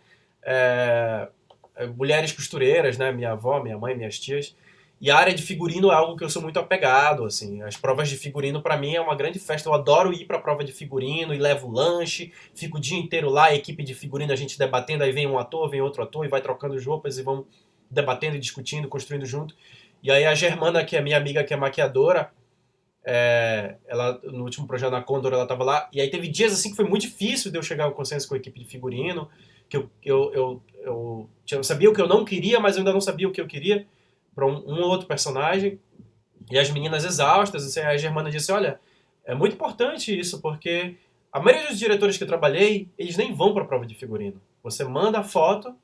mulheres costureiras, né? Minha avó, minha mãe, minhas tias. E a área de figurino é algo que eu sou muito apegado, assim. As provas de figurino para mim é uma grande festa. Eu adoro ir para a prova de figurino e levo lanche, fico o dia inteiro lá, a equipe de figurino, a gente debatendo, aí vem um ator, vem outro ator e vai trocando as roupas e vamos debatendo e discutindo, construindo junto. E aí a Germana, que é minha amiga, que é maquiadora, ela no último projeto na Condor, ela tava lá, e aí teve dias assim que foi muito difícil de eu chegar ao consenso com a equipe de figurino, que eu sabia o que eu não queria, mas eu ainda não sabia o que eu queria para um ou outro personagem, e as meninas exaustas, assim, a Germana disse, olha, é muito importante isso, porque a maioria dos diretores que eu trabalhei, eles nem vão para a prova de figurino. Você manda a foto,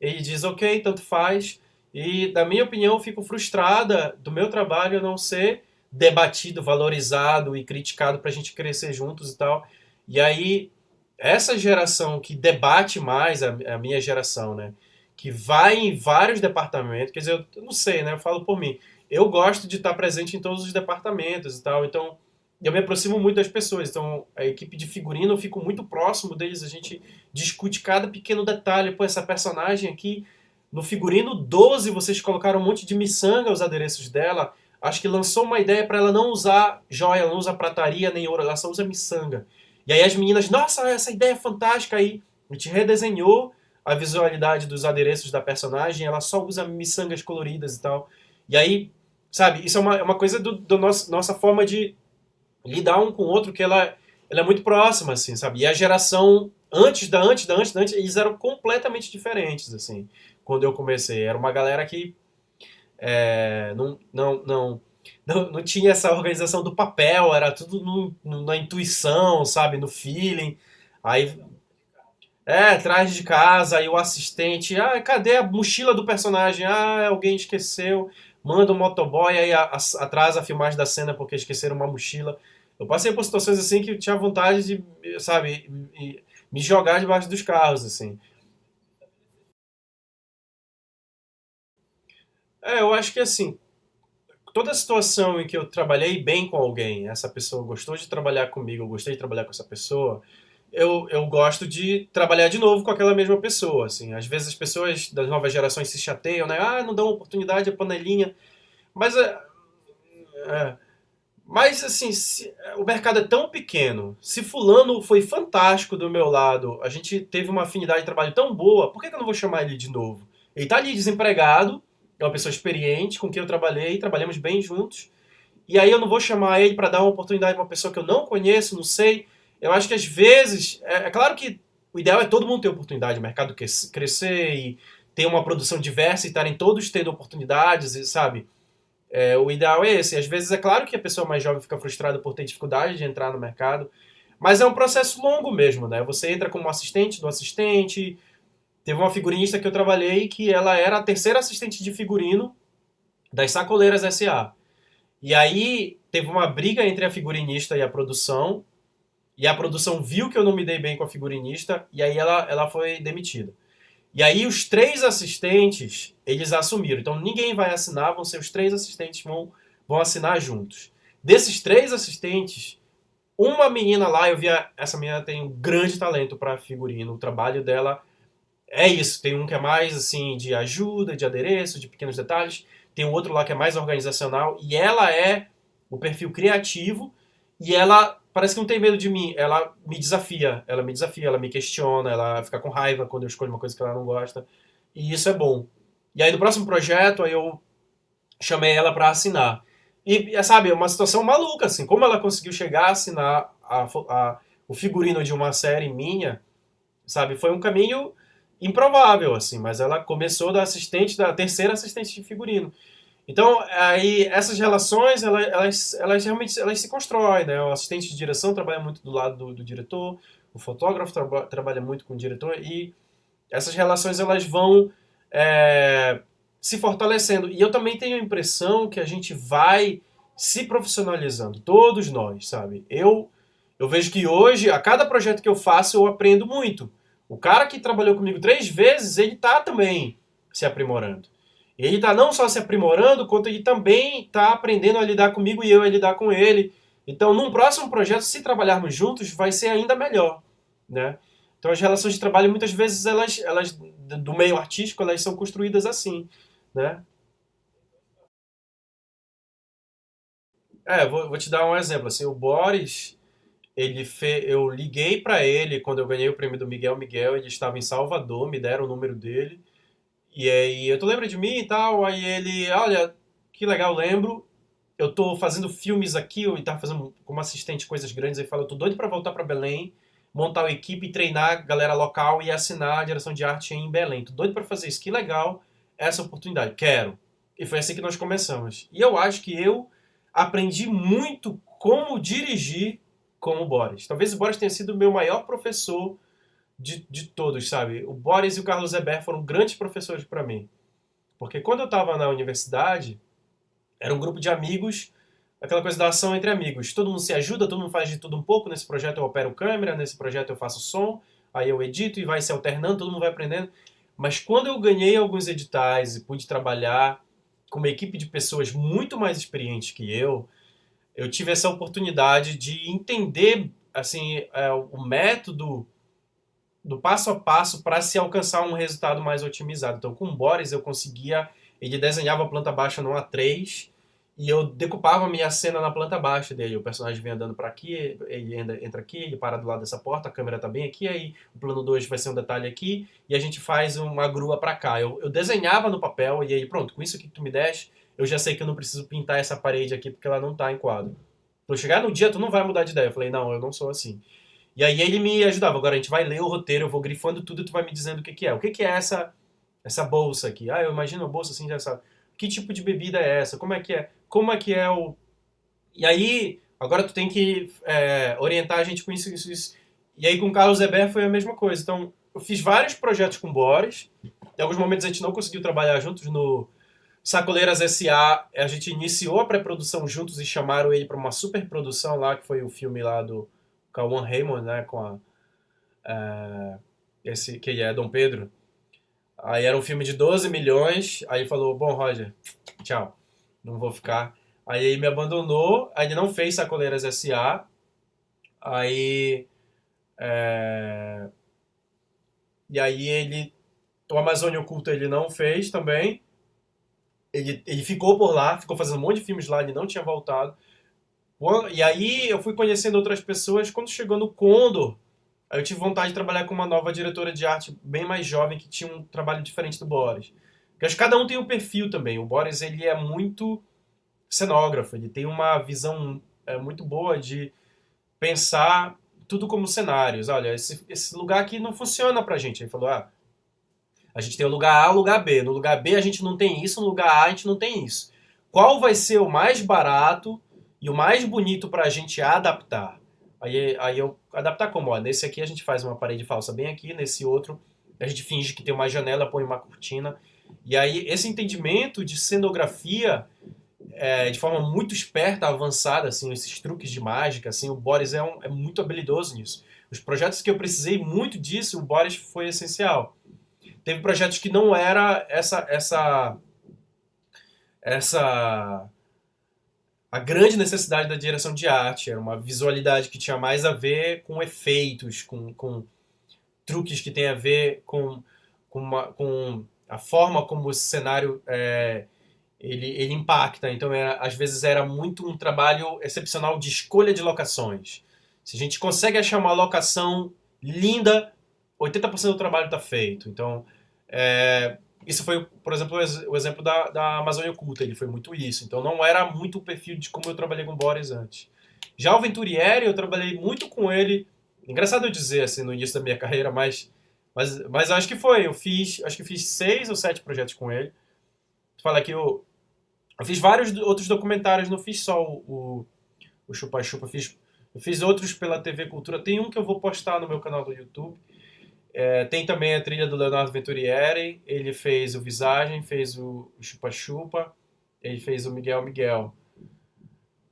ele diz, ok, tanto faz. E, na minha opinião, eu fico frustrada do meu trabalho não ser debatido, valorizado e criticado pra gente crescer juntos e tal. E aí, essa geração que debate mais, a minha geração, né? Que vai em vários departamentos, quer dizer, eu não sei, né? Eu falo por mim. Eu gosto de estar presente em todos os departamentos e tal, então eu me aproximo muito das pessoas. Então, a equipe de figurino, eu fico muito próximo deles, a gente discute cada pequeno detalhe. Pô, essa personagem aqui, no figurino 12, vocês colocaram um monte de miçanga, os adereços dela. Acho que lançou uma ideia para ela não usar joia, ela não usa prataria nem ouro, ela só usa miçanga. E aí as meninas, nossa, essa ideia é fantástica aí. A gente redesenhou a visualidade dos adereços da personagem, ela só usa miçangas coloridas e tal. E aí, sabe, isso é uma coisa do nossa forma de lidar um com o outro, que ela é muito próxima, assim, sabe? E a geração antes, eles eram completamente diferentes, assim, quando eu comecei. Era uma galera que não tinha essa organização do papel, era tudo na intuição, sabe? No feeling. Aí, atrás de casa, aí o assistente, cadê a mochila do personagem? Alguém esqueceu. Manda um motoboy, aí atrasa a filmagem da cena porque esqueceram uma mochila. Eu passei por situações assim que eu tinha vontade de, sabe, me jogar debaixo dos carros, assim. Eu acho que assim, toda situação em que eu trabalhei bem com alguém, essa pessoa gostou de trabalhar comigo, eu gostei de trabalhar com essa pessoa, eu gosto de trabalhar de novo com aquela mesma pessoa, assim. Às vezes as pessoas das novas gerações se chateiam, né? Não dão oportunidade à panelinha. Mas, é, mas assim, o mercado é tão pequeno. Se fulano foi fantástico do meu lado, a gente teve uma afinidade de trabalho tão boa, por que eu não vou chamar ele de novo? Ele tá ali desempregado, é uma pessoa experiente, com quem eu trabalhei, trabalhamos bem juntos. E aí eu não vou chamar ele para dar uma oportunidade para uma pessoa que eu não conheço, não sei. Eu acho que às vezes, é claro que o ideal é todo mundo ter oportunidade, o mercado crescer e ter uma produção diversa e estarem todos tendo oportunidades, sabe? O ideal é esse. Às vezes é claro que a pessoa mais jovem fica frustrada por ter dificuldade de entrar no mercado, mas é um processo longo mesmo, né? Você entra como assistente do assistente. Teve uma figurinista que eu trabalhei que ela era a terceira assistente de figurino das Sacoleiras S.A. E aí teve uma briga entre a figurinista e a produção viu que eu não me dei bem com a figurinista, e aí ela foi demitida. E aí os três assistentes, eles assumiram. Então ninguém vai assinar, vão ser os três assistentes vão assinar juntos. Desses três assistentes, uma menina lá, eu via, essa menina tem um grande talento para figurino, o trabalho dela é isso. Tem um que é mais assim de ajuda, de adereço, de pequenos detalhes. Tem um outro lá que é mais organizacional. E ela é o perfil criativo. E ela parece que não tem medo de mim. Ela me desafia. Ela me questiona. Ela fica com raiva quando eu escolho uma coisa que ela não gosta. E isso é bom. E aí no próximo projeto aí eu chamei ela para assinar. E sabe, é uma situação maluca, assim. Como ela conseguiu chegar a assinar o figurino de uma série minha, sabe? Foi um caminho improvável, assim, mas ela começou da terceira assistente de figurino. Então, aí, essas relações, elas realmente elas se constroem, né? O assistente de direção trabalha muito do lado do diretor, o fotógrafo trabalha muito com o diretor, e essas relações, elas vão se fortalecendo. E eu também tenho a impressão que a gente vai se profissionalizando, todos nós, sabe? Eu vejo que hoje, a cada projeto que eu faço, eu aprendo muito. O cara que trabalhou comigo 3 vezes, ele tá também se aprimorando. E ele tá não só se aprimorando, quanto ele também tá aprendendo a lidar comigo e eu a lidar com ele. Então, num próximo projeto, se trabalharmos juntos, vai ser ainda melhor, né? Então, as relações de trabalho, muitas vezes, elas do meio artístico, elas são construídas assim, né? Vou te dar um exemplo, assim, o Boris, eu liguei pra ele quando eu ganhei o prêmio do Miguel, ele estava em Salvador, me deram o número dele. E aí, tu lembra de mim e tal? Aí ele, olha, que legal, lembro. Eu tô fazendo filmes aqui, eu tava fazendo como assistente coisas grandes. Ele fala, eu tô doido pra voltar pra Belém, montar uma equipe, treinar a galera local e assinar a direção de arte em Belém. Tô doido pra fazer isso, que legal essa oportunidade, quero. E foi assim que nós começamos. E eu acho que eu aprendi muito como dirigir com o Boris. Talvez o Boris tenha sido o meu maior professor de todos, sabe? O Boris e o Carlos Eber foram grandes professores para mim. Porque quando eu estava na universidade, era um grupo de amigos, aquela coisa da ação entre amigos. Todo mundo se ajuda, todo mundo faz de tudo um pouco. Nesse projeto eu opero câmera, nesse projeto eu faço som, aí eu edito e vai se alternando, todo mundo vai aprendendo. Mas quando eu ganhei alguns editais e pude trabalhar com uma equipe de pessoas muito mais experientes que eu tive essa oportunidade de entender assim, o método do passo a passo para se alcançar um resultado mais otimizado. Então, com o Boris, eu conseguia... Ele desenhava a planta baixa no A3 e eu decupava a minha cena na planta baixa dele. O personagem vem andando para aqui, ele entra aqui, ele para do lado dessa porta, a câmera tá bem aqui, aí o plano 2 vai ser um detalhe aqui e a gente faz uma grua para cá. Eu desenhava no papel e aí, pronto, com isso aqui que tu me deste, eu já sei que eu não preciso pintar essa parede aqui porque ela não tá em quadro. Então, chegar no dia, tu não vai mudar de ideia. Eu falei, não, eu não sou assim. E aí ele me ajudava. Agora a gente vai ler o roteiro, eu vou grifando tudo e tu vai me dizendo o que que é. O que que é essa bolsa aqui? Eu imagino uma bolsa assim, já sabe. Que tipo de bebida é essa? Como é que é? como é que é o... E aí, agora tu tem que orientar a gente com isso, isso, isso. E aí com o Carlos Eber foi a mesma coisa. Então, eu fiz vários projetos com o Boris. Em alguns momentos a gente não conseguiu trabalhar juntos no Sacoleiras S.A. A gente iniciou a pré-produção juntos e chamaram ele para uma super produção lá, que foi o filme lá do Cauã Raymond, né, com esse que é Dom Pedro. Aí era um filme de 12 milhões, aí ele falou, bom, Roger, tchau, não vou ficar. Aí ele me abandonou, aí ele não fez Sacoleiras S.A. Aí... E aí o Amazônia Oculta ele não fez também. Ele ficou por lá, ficou fazendo um monte de filmes lá, ele não tinha voltado. E aí eu fui conhecendo outras pessoas. Quando chegou no Condor, aí eu tive vontade de trabalhar com uma nova diretora de arte bem mais jovem, que tinha um trabalho diferente do Boris. Porque acho que cada um tem um perfil também. O Boris ele é muito cenógrafo, ele tem uma visão muito boa de pensar tudo como cenários. Olha, esse lugar aqui não funciona pra gente. Ele falou, a gente tem o lugar A e o lugar B. No lugar B a gente não tem isso, no lugar A a gente não tem isso. Qual vai ser o mais barato e o mais bonito pra gente adaptar? Aí eu adaptar como? Ó, nesse aqui a gente faz uma parede falsa bem aqui, nesse outro a gente finge que tem uma janela, põe uma cortina. E aí esse entendimento de cenografia de forma muito esperta, avançada, assim, esses truques de mágica, assim, o Boris é muito habilidoso nisso. Os projetos que eu precisei muito disso, o Boris foi essencial. Teve projetos que não era a grande necessidade da direção de arte, era uma visualidade que tinha mais a ver com efeitos, com truques que tem a ver com a forma como o cenário ele impacta. Então, às vezes era muito um trabalho excepcional de escolha de locações. Se a gente consegue achar uma locação linda, 80% do trabalho está feito. Então, isso foi, por exemplo, o exemplo da Amazônia Oculta. Ele foi muito isso. Então, não era muito o perfil de como eu trabalhei com o Boris antes. Já o Venturieri, eu trabalhei muito com ele. Engraçado eu dizer, assim, no início da minha carreira, mas acho que foi. Acho que fiz 6 ou 7 projetos com ele. Fala que eu fiz vários outros documentários, não fiz só o Chupa Chupa, eu fiz outros pela TV Cultura. Tem um que eu vou postar no meu canal do YouTube. Tem também a trilha do Leonardo Venturieri, ele fez o Visagem, fez o Chupa Chupa, ele fez o Miguel Miguel.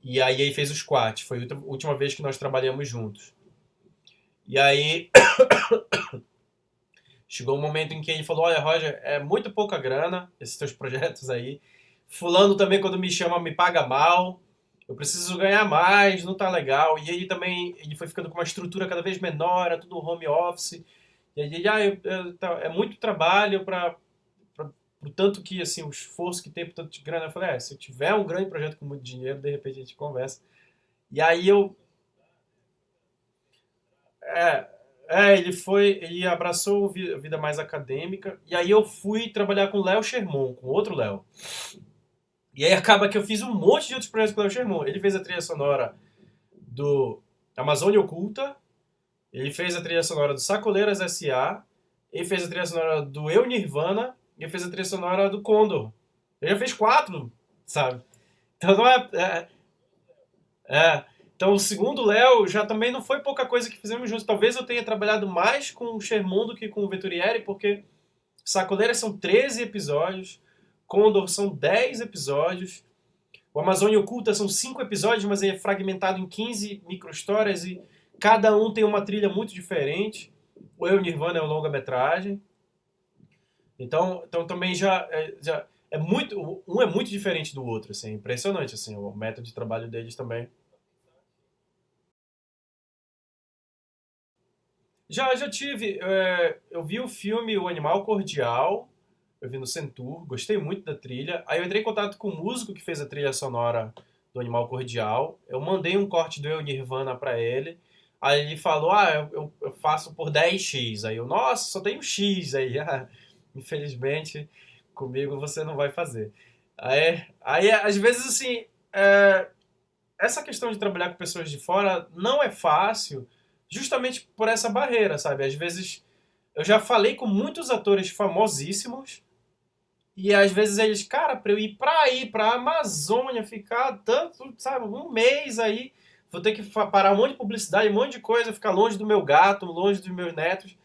E aí ele fez o Squat, foi a última vez que nós trabalhamos juntos. E aí chegou um momento em que ele falou, olha, Roger, é muito pouca grana esses teus projetos aí. Fulano também, quando me chama, me paga mal. Eu preciso ganhar mais, não tá legal. E ele também foi ficando com uma estrutura cada vez menor, era tudo home office. E aí ele, é muito trabalho para o tanto que, assim, o esforço que tem por tanto de grana. Eu falei, se eu tiver um grande projeto com muito dinheiro, de repente a gente conversa. E aí ele abraçou a vida mais acadêmica. E aí eu fui trabalhar com o Léo Sherman, com outro Léo. E aí acaba que eu fiz um monte de outros projetos com o Léo Sherman. Ele fez a trilha sonora do Amazônia Oculta, ele fez a trilha sonora do Sacoleiras S.A., ele fez a trilha sonora do Eu Nirvana, e ele fez a trilha sonora do Condor. Ele já fez 4, sabe? Então não Então o segundo Léo já também não foi pouca coisa que fizemos juntos. Talvez eu tenha trabalhado mais com o Sherman do que com o Venturieri, porque Sacoleiras são 13 episódios, Condor são 10 episódios, o Amazônia Oculta são 5 episódios, mas ele é fragmentado em 15 micro-histórias e cada um tem uma trilha muito diferente. O Eu Nirvana é um longa-metragem. Então também já é muito... Um é muito diferente do outro, assim, é impressionante, assim, o método de trabalho deles também. Já tive. Eu vi o filme O Animal Cordial, eu vi no Centur, gostei muito da trilha. Aí eu entrei em contato com o músico que fez a trilha sonora do Animal Cordial. Eu mandei um corte do Eu Nirvana pra ele. Aí ele falou, eu faço por 10x. Aí eu, nossa, só tenho X. Aí, infelizmente, comigo você não vai fazer. Aí às vezes, assim, essa questão de trabalhar com pessoas de fora não é fácil, justamente por essa barreira, sabe? Às vezes, eu já falei com muitos atores famosíssimos E às vezes eles, cara, pra eu ir pra aí, pra Amazônia, ficar tanto, sabe, um mês aí, vou ter que parar um monte de publicidade, um monte de coisa, ficar longe do meu gato, longe dos meus netos.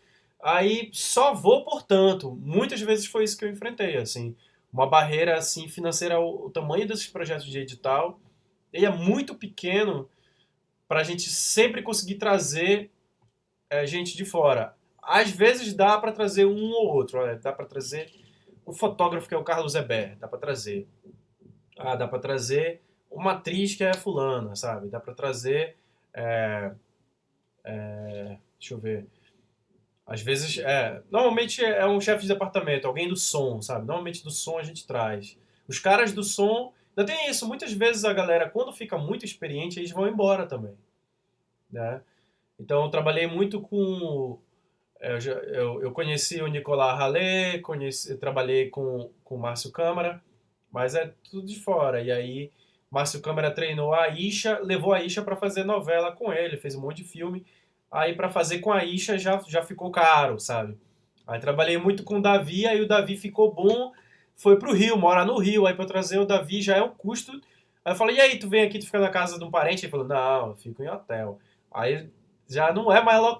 Aí só vou por tanto. Muitas vezes foi isso que eu enfrentei, assim. Uma barreira, assim, financeira, o tamanho desses projetos de edital, ele é muito pequeno pra gente sempre conseguir trazer gente de fora. Às vezes dá pra trazer um ou outro, olha, dá pra trazer o fotógrafo que é o Carlos Eber, dá pra trazer. Ah, dá pra trazer uma atriz que é fulana, sabe? Dá pra trazer, é, deixa eu ver. Às vezes, normalmente é um chefe de departamento, alguém do som, sabe? Normalmente do som a gente traz. Os caras do som, ainda tem isso, muitas vezes a galera, quando fica muito experiente, eles vão embora também, né? Então eu trabalhei muito com. Eu conheci o Nicolas Hallet, trabalhei com o Márcio Câmara, mas é tudo de fora. E aí, Márcio Câmara treinou a Isha, levou a Isha para fazer novela com ele, fez um monte de filme. Aí, para fazer com a Isha já ficou caro, sabe? Aí, trabalhei muito com o Davi, aí o Davi ficou bom, foi pro Rio, mora no Rio. Aí, para trazer o Davi já é um custo. Aí, eu falei, e aí, tu vem aqui, tu fica na casa de um parente? Ele falou, não, eu fico em hotel. Aí, já não é mais,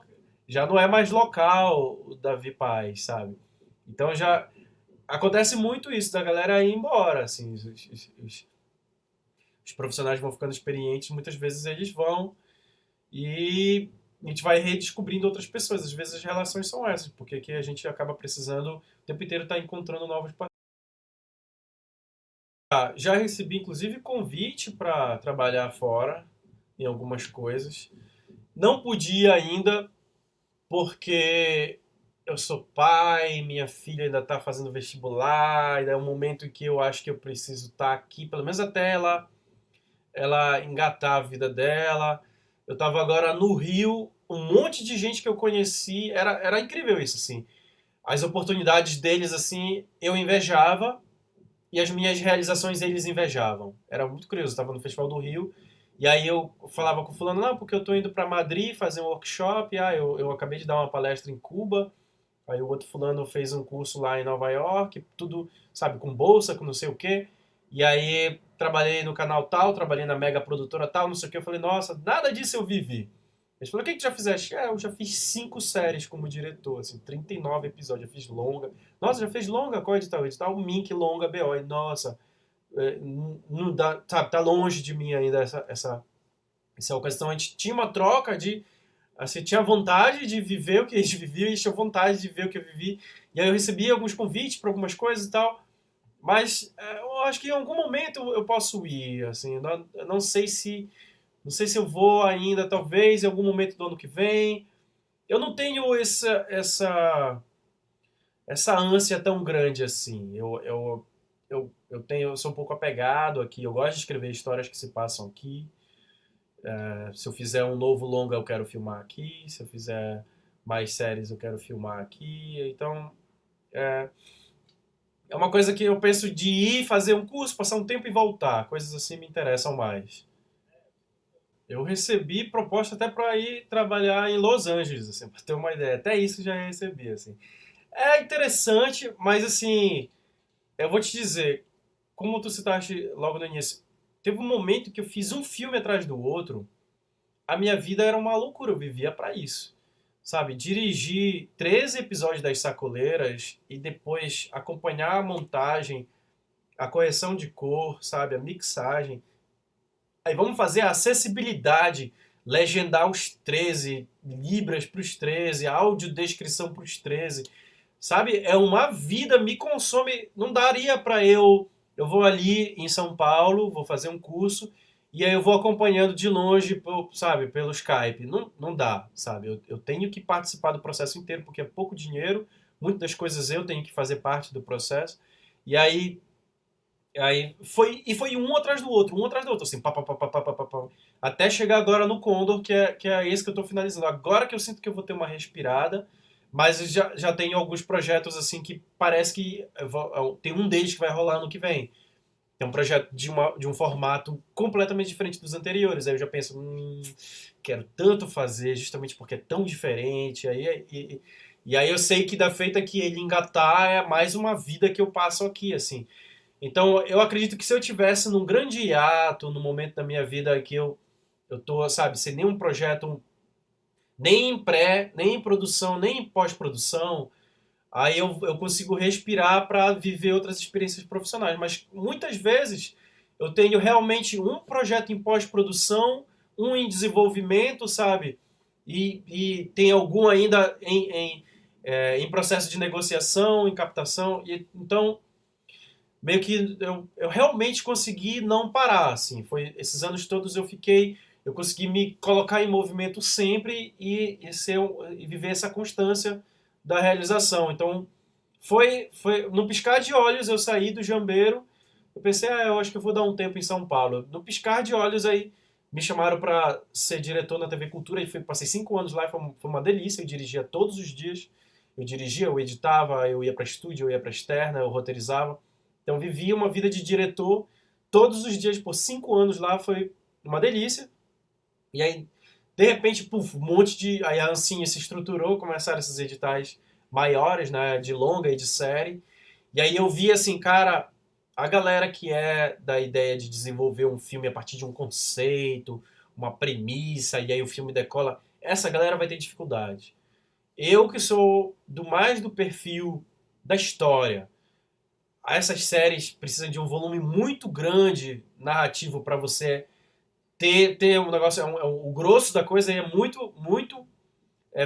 já não é mais local o Davi Paz, sabe? Então, já acontece muito isso, da galera ir embora, assim, os profissionais vão ficando experientes, muitas vezes eles vão e a gente vai redescobrindo outras pessoas. Às vezes as relações são essas, porque aqui a gente acaba precisando o tempo inteiro estar encontrando novos parceiros. Já recebi inclusive convite para trabalhar fora em algumas coisas. Não podia ainda porque eu sou pai, minha filha ainda está fazendo vestibular, e é um momento em que eu acho que eu preciso estar aqui, pelo menos até ela engatar a vida dela. Eu estava agora no Rio, um monte de gente que eu conheci, era incrível isso, assim. As oportunidades deles, assim, eu invejava e as minhas realizações eles invejavam. Era muito curioso, eu estava no Festival do Rio e aí eu falava com o fulano, não, porque eu estou indo para Madrid fazer um workshop, eu acabei de dar uma palestra em Cuba, aí o outro fulano fez um curso lá em Nova York, tudo, sabe, com bolsa, com não sei o quê. E aí trabalhei no canal tal, trabalhei na mega produtora tal, não sei o quê. Eu falei, nossa, nada disso eu vivi. Eles falaram, o que que tu já fizeste? Eu já fiz 5 séries como diretor, assim, 39 episódios, eu fiz longa. Nossa, já fez longa? Qual edital? Edital Mink, longa, BO. E, nossa, não dá, sabe, tá longe de mim ainda essa questão. A gente tinha uma troca de, assim, tinha vontade de viver o que eles viviam e eles tinham vontade de ver o que eu vivi. E aí eu recebi alguns convites para algumas coisas e tal. Mas eu acho que em algum momento eu posso ir, assim, eu não sei se eu vou ainda, talvez em algum momento do ano que vem. Eu não tenho essa ânsia tão grande assim. Eu sou um pouco apegado aqui, eu gosto de escrever histórias que se passam aqui. Se eu fizer um novo longa, eu quero filmar aqui. Se eu fizer mais séries, eu quero filmar aqui. Então, é uma coisa que eu penso de ir fazer um curso, passar um tempo e voltar. Coisas assim me interessam mais. Eu recebi proposta até para ir trabalhar em Los Angeles, assim, para ter uma ideia. Até isso já recebi, assim. É interessante, mas assim, eu vou te dizer, como tu citaste logo no início, teve um momento que eu fiz um filme atrás do outro, a minha vida era uma loucura, eu vivia para isso. Sabe, dirigir 13 episódios das Sacoleiras e depois acompanhar a montagem, a correção de cor, sabe, a mixagem. Aí vamos fazer a acessibilidade, legendar os 13, libras para os 13, audiodescrição para os 13. Sabe? É uma vida, me consome. Não daria para eu vou ali em São Paulo, vou fazer um curso, e aí eu vou acompanhando de longe, sabe, pelo Skype. Não dá, sabe? Eu tenho que participar do processo inteiro, porque é pouco dinheiro, muitas das coisas eu tenho que fazer parte do processo. E aí foi um atrás do outro, assim, pá, pá, pá, pá, pá, pá, pá, pá, até chegar agora no Condor, que é esse que eu tô finalizando. Agora que eu sinto que eu vou ter uma respirada, mas já tem alguns projetos, assim, que parece que tem um deles que vai rolar no que vem. É um projeto de um formato completamente diferente dos anteriores. Aí eu já penso, quero tanto fazer, justamente porque é tão diferente. Aí E aí eu sei que da feita que ele engatar é mais uma vida que eu passo aqui, assim. Então eu acredito que se eu tivesse num grande hiato, no momento da minha vida que eu tô, sabe, sem nenhum projeto, nem em pré, nem em produção, nem em pós-produção, aí eu consigo respirar para viver outras experiências profissionais. Mas muitas vezes eu tenho realmente um projeto em pós-produção, um em desenvolvimento, sabe? E tem algum ainda em processo de negociação, em captação. Então, meio que eu realmente consegui não parar, assim. Foi, esses anos todos eu consegui me colocar em movimento sempre e viver essa constância da realização. Então, foi no piscar de olhos eu saí do Jambeiro. Eu pensei, eu acho que eu vou dar um tempo em São Paulo. No piscar de olhos aí me chamaram para ser diretor na TV Cultura e passei 5 anos lá, foi uma delícia. Eu dirigia todos os dias. Eu dirigia, eu editava, eu ia para estúdio, eu ia para externa, eu roteirizava. Então vivia uma vida de diretor todos os dias por 5 anos lá, foi uma delícia. E aí, de repente, puf, um monte de. Aí a Ancinha se estruturou, começaram esses editais maiores, né, de longa e de série. E aí eu vi assim, cara, a galera que é da ideia de desenvolver um filme a partir de um conceito, uma premissa, e aí o filme decola, essa galera vai ter dificuldade. Eu que sou do perfil da história, essas séries precisam de um volume muito grande narrativo para você ter um negócio. O grosso da coisa é muito, muito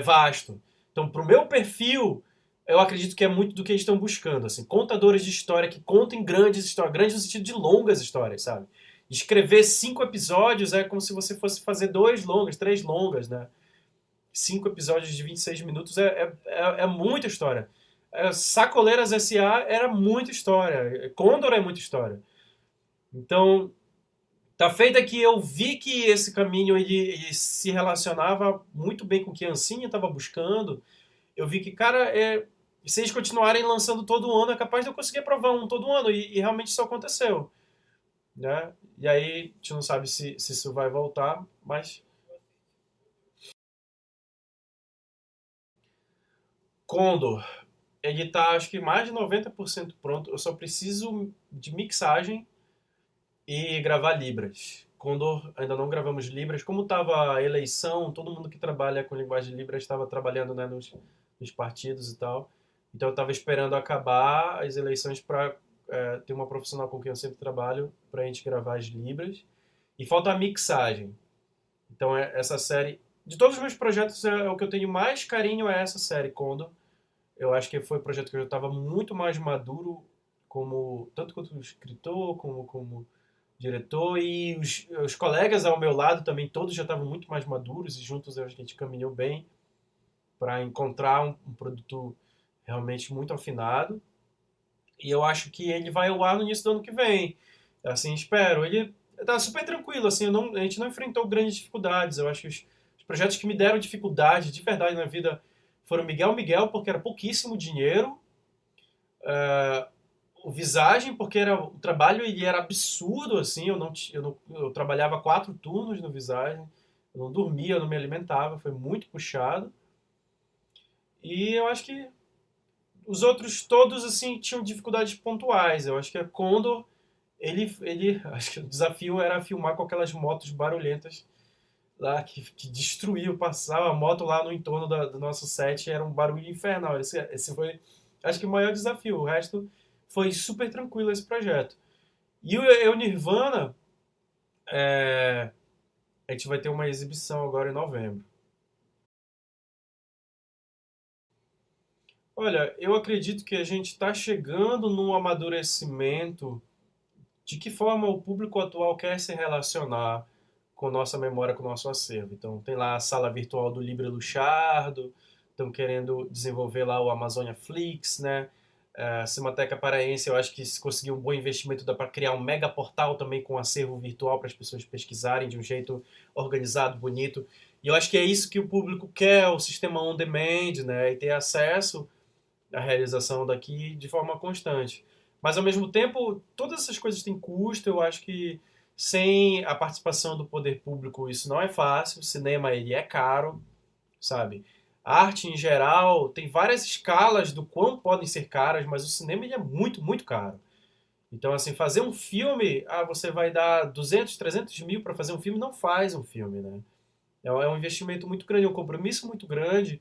vasto. Então, pro meu perfil, eu acredito que é muito do que eles estão buscando. Assim, contadores de história que contem grandes histórias, grandes no sentido de longas histórias, sabe? Escrever 5 episódios é como se você fosse fazer 2 longas, 3 longas, né? 5 episódios de 26 minutos é muita história. Sacoleiras S.A. era muita história. Condor é muita história. Então, tá feita que eu vi que esse caminho ele se relacionava muito bem com o que a Ancinha estava buscando. Eu vi que, cara, se eles continuarem lançando todo ano, é capaz de eu conseguir aprovar um todo ano. E realmente isso aconteceu. Né? E aí, a gente não sabe se isso vai voltar, mas Condor, ele tá acho que mais de 90% pronto. Eu só preciso de mixagem e gravar Libras. Condor, ainda não gravamos Libras. Como estava a eleição, todo mundo que trabalha com linguagem de Libras estava trabalhando, né, nos partidos e tal. Então eu estava esperando acabar as eleições para ter uma profissional com quem eu sempre trabalho para a gente gravar as Libras. E falta a mixagem. Então essa série... De todos os meus projetos, o que eu tenho mais carinho é essa série, Condor. Eu acho que foi um projeto que eu já estava muito mais maduro, tanto quanto escritor, como diretor, e os colegas ao meu lado também, todos já estavam muito mais maduros, e juntos eu acho que a gente caminhou bem para encontrar um produto realmente muito afinado. E eu acho que ele vai ao ar no início do ano que vem. Assim, espero. Ele tá super tranquilo, assim, a gente não enfrentou grandes dificuldades. Eu acho que os projetos que me deram dificuldade de verdade na vida foram Miguel, porque era pouquíssimo dinheiro, o Visagem, porque o trabalho ele era absurdo, assim, eu trabalhava 4 turnos no Visagem, eu não dormia, eu não me alimentava, foi muito puxado. E eu acho que os outros todos, assim, tinham dificuldades pontuais. Eu acho que a Condor, acho que o desafio era filmar com aquelas motos barulhentas lá que destruiu, passava a moto lá no entorno do nosso set, era um barulho infernal. Esse foi, acho que o maior desafio. O resto foi super tranquilo esse projeto. E o Nirvana, a gente vai ter uma exibição agora em novembro. Olha, eu acredito que a gente está chegando num amadurecimento de que forma o público atual quer se relacionar com nossa memória, com o nosso acervo. Então, tem lá a sala virtual do Libre Luchardo, estão querendo desenvolver lá o Amazônia Flix, né? A Cinemateca Paraense, eu acho que se conseguir um bom investimento dá para criar um mega portal também com acervo virtual para as pessoas pesquisarem de um jeito organizado, bonito. E eu acho que é isso que o público quer, o sistema on demand, né? E ter acesso à realização daqui de forma constante. Mas, ao mesmo tempo, todas essas coisas têm custo. Eu acho que sem a participação do poder público isso não é fácil. O cinema ele é caro, sabe? a arte em geral, tem várias escalas do quão podem ser caras, mas o cinema ele é muito, muito caro. Então, assim, fazer um filme, você vai dar 200, 300 mil para fazer um filme, não faz um filme, né? É um investimento muito grande, é um compromisso muito grande,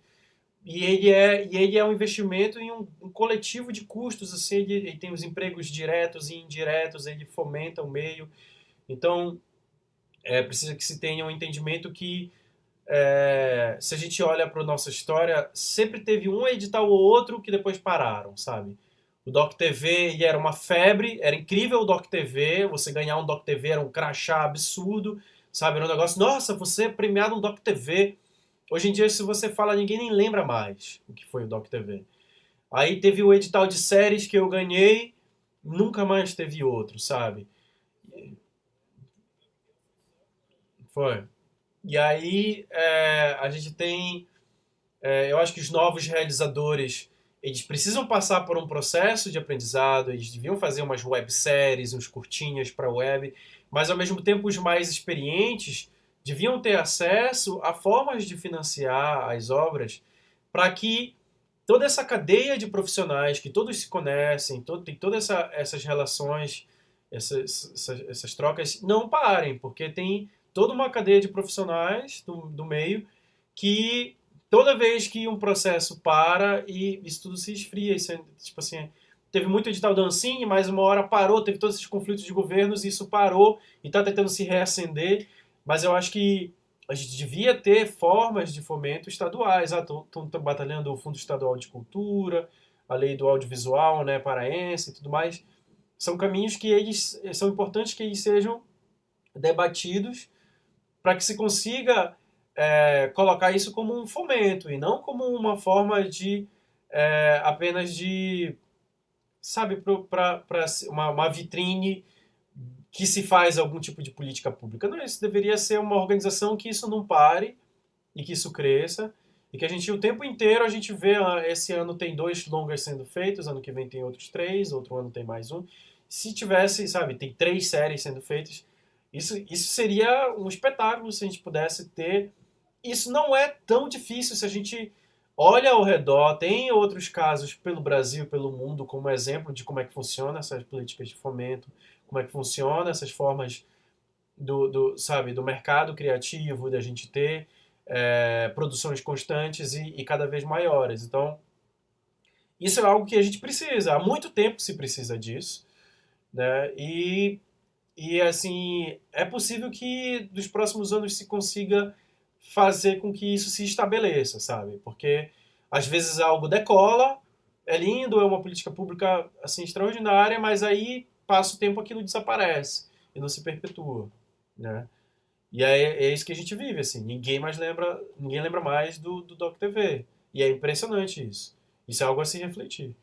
e ele é um investimento em um coletivo de custos, assim, ele tem os empregos diretos e indiretos, ele fomenta o meio. Então, precisa que se tenha um entendimento que, se a gente olha para a nossa história, sempre teve um edital ou outro que depois pararam, sabe? O Doc TV ele era uma febre, era incrível o Doc TV, você ganhar um Doc TV era um crachá absurdo, sabe? Era um negócio, nossa, você é premiado no Doc TV. Hoje em dia, se você fala, ninguém nem lembra mais o que foi o Doc TV. Aí teve o edital de séries que eu ganhei, nunca mais teve outro, sabe? Foi. E aí a gente tem, eu acho que os novos realizadores, eles precisam passar por um processo de aprendizado, eles deviam fazer umas webséries, uns curtinhas para web, mas ao mesmo tempo os mais experientes deviam ter acesso a formas de financiar as obras para que toda essa cadeia de profissionais que todos se conhecem, tem todas essas relações, essas trocas, não parem, porque tem toda uma cadeia de profissionais do meio que toda vez que um processo para e isso tudo se esfria, isso tipo assim, teve muito edital da Ancine, mas uma hora parou, teve todos esses conflitos de governos e isso parou e está tentando se reacender, mas eu acho que a gente devia ter formas de fomento estaduais. Estão batalhando o Fundo Estadual de Cultura, a lei do audiovisual, né, paraense e tudo mais. São caminhos que eles são importantes que eles sejam debatidos para que se consiga colocar isso como um fomento e não como uma forma de apenas de, sabe, para uma vitrine que se faz algum tipo de política pública. Não, isso deveria ser uma organização que isso não pare e que isso cresça e que a gente, o tempo inteiro, a gente vê, esse ano tem 2 longas sendo feitos, ano que vem tem outros 3, outro ano tem mais um. Se tivesse, sabe, tem 3 séries sendo feitas, isso seria um espetáculo se a gente pudesse ter. Isso não é tão difícil se a gente olha ao redor, tem outros casos pelo Brasil, pelo mundo, como exemplo de como é que funciona essas políticas de fomento, como é que funciona essas formas sabe, do mercado criativo, da gente ter produções constantes e cada vez maiores. Então, isso é algo que a gente precisa. Há muito tempo se precisa disso, né? E assim, é possível que nos próximos anos se consiga fazer com que isso se estabeleça, sabe? Porque às vezes algo decola, é lindo, é uma política pública assim extraordinária, mas aí passa o tempo aquilo desaparece e não se perpetua, né? E aí é isso que a gente vive, assim, ninguém lembra mais do Doc TV. E é impressionante isso. Isso é algo a se refletir.